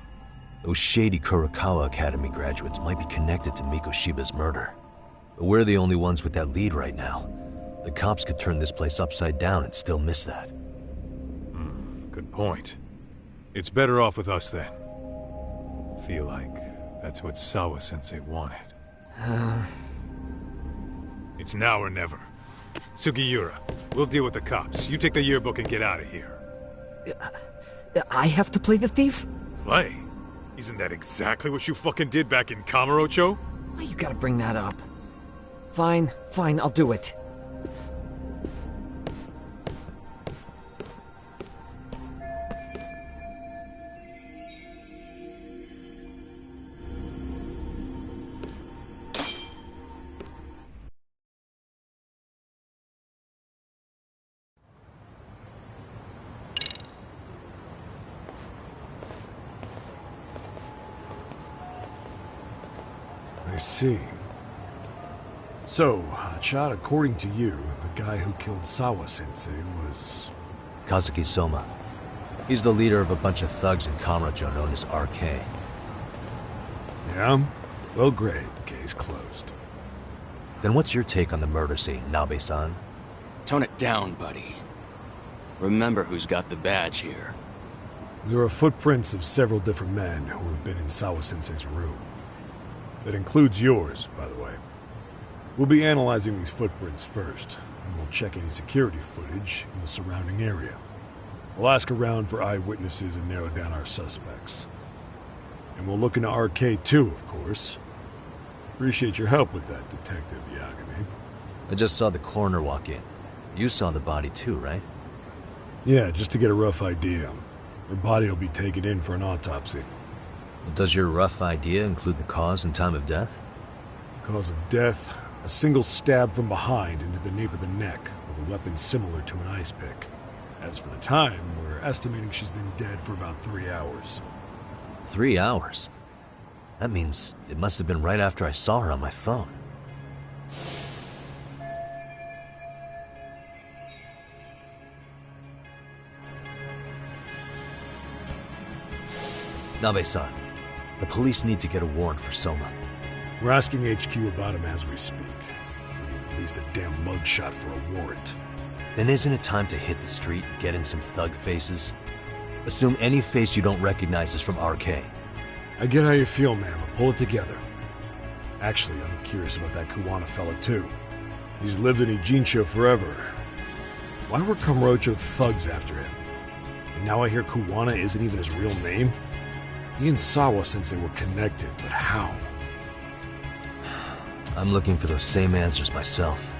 Speaker 3: Those shady Kurokawa Academy graduates might be connected to Mikoshiba's murder. But we're the only ones with that lead right now. The cops could turn this place upside down and still miss that.
Speaker 17: Good point. It's better off with us then. Feel like that's what Sawa-sensei wanted. It's now or never. Sugiura, we'll deal with the cops. You take the yearbook and get out of here.
Speaker 16: I have to play the thief?
Speaker 17: Play? Isn't that exactly what you fucking did back in Kamurocho?
Speaker 16: Why you gotta bring that up? Fine, I'll do it.
Speaker 18: I see. So, Hachad, according to you, the guy who killed Sawa-sensei was...
Speaker 3: Kazuki Soma. He's the leader of a bunch of thugs in Kamurocho known as RK.
Speaker 18: Yeah? Well, great. Case closed.
Speaker 3: Then what's your take on the murder scene, Nabe-san?
Speaker 19: Tone it down, buddy. Remember who's got the badge here.
Speaker 18: There are footprints of several different men who have been in Sawa-sensei's room. That includes yours, by the way. We'll be analyzing these footprints first, and we'll check any security footage in the surrounding area. We'll ask around for eyewitnesses and narrow down our suspects. And we'll look into RK too, of course. Appreciate your help with that, Detective Yagami.
Speaker 3: I just saw the coroner walk in. You saw the body too, right?
Speaker 18: Yeah, just to get a rough idea. Her body will be taken in for an autopsy.
Speaker 3: Does your rough idea include the cause and time of death?
Speaker 18: Cause of death, a single stab from behind into the nape of the neck with a weapon similar to an ice pick. As for the time, we're estimating she's been dead for about 3 hours.
Speaker 3: 3 hours? That means it must have been right after I saw her on my phone. Nabe-san, the police need to get a warrant for Soma.
Speaker 18: We're asking HQ about him as we speak. We need at least a damn mugshot for a warrant.
Speaker 3: Then isn't it time to hit the street and get in some thug faces? Assume any face you don't recognize is from RK.
Speaker 18: I get how you feel, man, but pull it together. Actually, I'm curious about that Kuwana fella, too. He's lived in Ijincho forever. Why were Kamurocho thugs after him? And now I hear Kuwana isn't even his real name? He and Sawa-sensei were connected, but how?
Speaker 3: I'm looking for those same answers myself.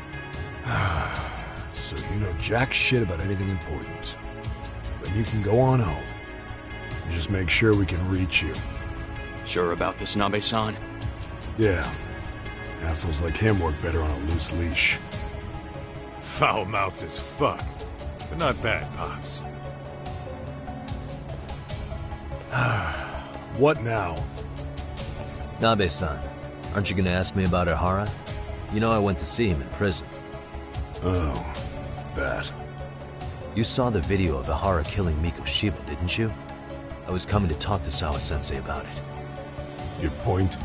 Speaker 18: So you know jack shit about anything important. Then you can go on home. And just make sure we can reach you.
Speaker 19: Sure about this, Nabe-san?
Speaker 18: Yeah. Assholes like him work better on a loose leash.
Speaker 17: Foul-mouthed as fuck. But not bad, Pops.
Speaker 18: What now?
Speaker 3: Nabe-san, aren't you gonna ask me about Ihara? You know I went to see him in prison.
Speaker 18: Oh, that.
Speaker 3: You saw the video of Ihara killing Miko Shiba, didn't you? I was coming to talk to Sawa-sensei about it.
Speaker 18: Your point?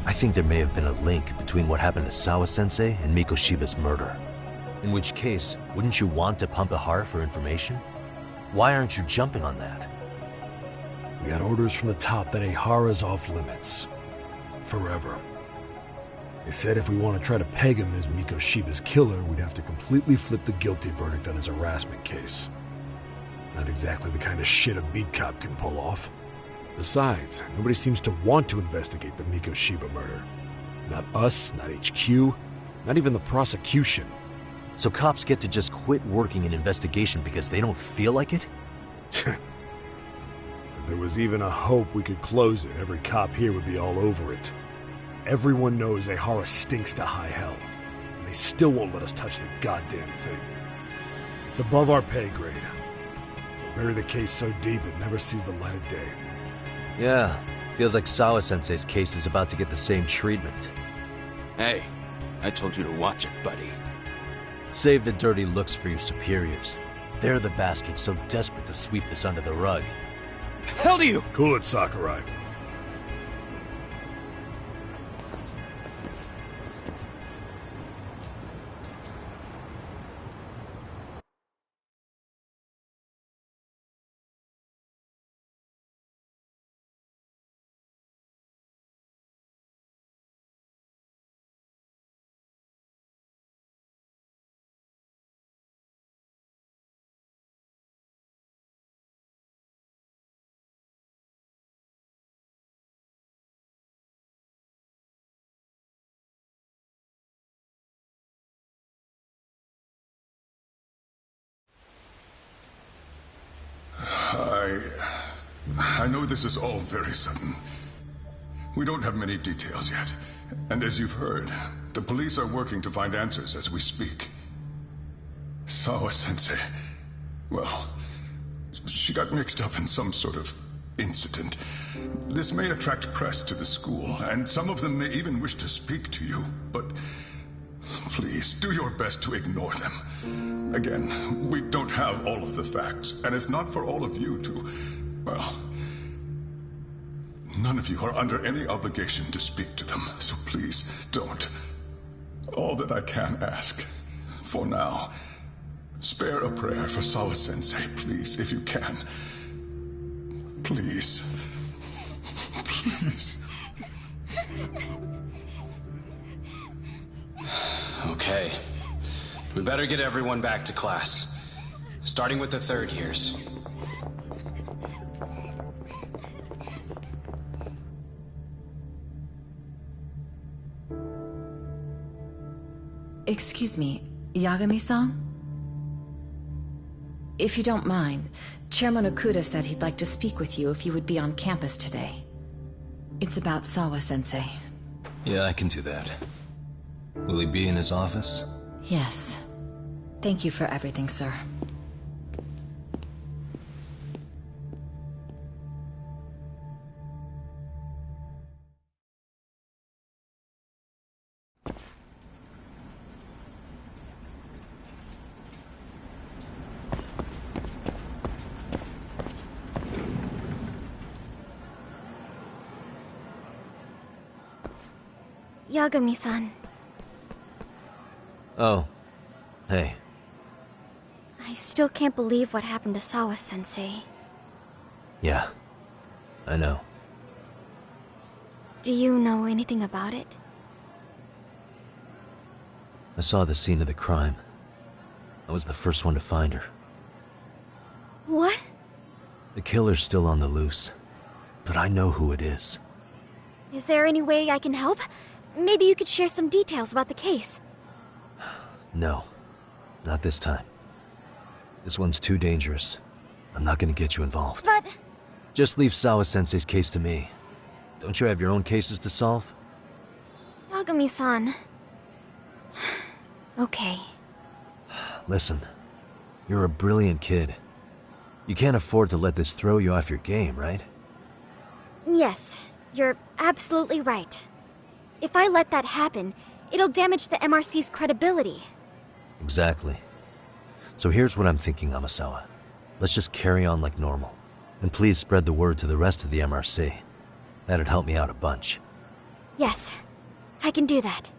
Speaker 3: I think there may have been a link between what happened to Sawa-sensei and Miko Shiba's murder. In which case, wouldn't you want to pump Ihara for information? Why aren't you jumping on that?
Speaker 18: We got orders from the top that Ihara's off limits. Forever. They said if we want to try to peg him as Miko Shiba's killer, we'd have to completely flip the guilty verdict on his harassment case. Not exactly the kind of shit a beat cop can pull off. Besides, nobody seems to want to investigate the Miko Shiba murder. Not us, not HQ, not even the prosecution.
Speaker 3: So cops get to just quit working an investigation because they don't feel like it?
Speaker 18: If there was even a hope we could close it, every cop here would be all over it. Everyone knows Ihara stinks to high hell, and they still won't let us touch the goddamn thing. It's above our pay grade. Bury the case so deep it never sees the light of day.
Speaker 3: Yeah, feels like Sawa-sensei's case is about to get the same treatment.
Speaker 19: Hey, I told you to watch it, buddy.
Speaker 3: Save the dirty looks for your superiors. They're the bastards so desperate to sweep this under the rug.
Speaker 19: Hell do you?
Speaker 18: Cool it, Sakurai.
Speaker 20: I know this is all very sudden. We don't have many details yet. And as you've heard, the police are working to find answers as we speak. Sawa-sensei, well, she got mixed up in some sort of incident. This may attract press to the school, and some of them may even wish to speak to you, but please, do your best to ignore them. Again, we don't have all of the facts, and it's not for all of you to, well, none of you are under any obligation to speak to them, so please, don't. All that I can ask, for now, spare a prayer for Sawa-sensei, please, if you can. Please. Please.
Speaker 21: Okay. We better get everyone back to class. Starting with the third years.
Speaker 22: Excuse me, Yagami-san? If you don't mind, Chairman Okuda said he'd like to speak with you if you would be on campus today. It's about Sawa-sensei.
Speaker 3: Yeah, I can do that. Will he be in his office?
Speaker 22: Yes. Thank you for everything, sir.
Speaker 23: Yagami-san.
Speaker 3: Oh. Hey.
Speaker 23: I still can't believe what happened to Sawa-sensei.
Speaker 3: Yeah. I know.
Speaker 23: Do you know anything about it?
Speaker 3: I saw the scene of the crime. I was the first one to find her.
Speaker 23: What?
Speaker 3: The killer's still on the loose. But I know who it is.
Speaker 23: Is there any way I can help? Maybe you could share some details about the case.
Speaker 3: No. Not this time. This one's too dangerous. I'm not gonna get you involved.
Speaker 23: But...
Speaker 3: Just leave Sawa-sensei's case to me. Don't you have your own cases to solve?
Speaker 23: Yagami-san... Okay.
Speaker 3: Listen. You're a brilliant kid. You can't afford to let this throw you off your game, right?
Speaker 23: Yes, you're absolutely right. If I let that happen, it'll damage the MRC's credibility.
Speaker 3: Exactly. So here's what I'm thinking, Amasawa. Let's just carry on like normal. And please spread the word to the rest of the MRC. That'd help me out a bunch.
Speaker 23: Yes, I can do that.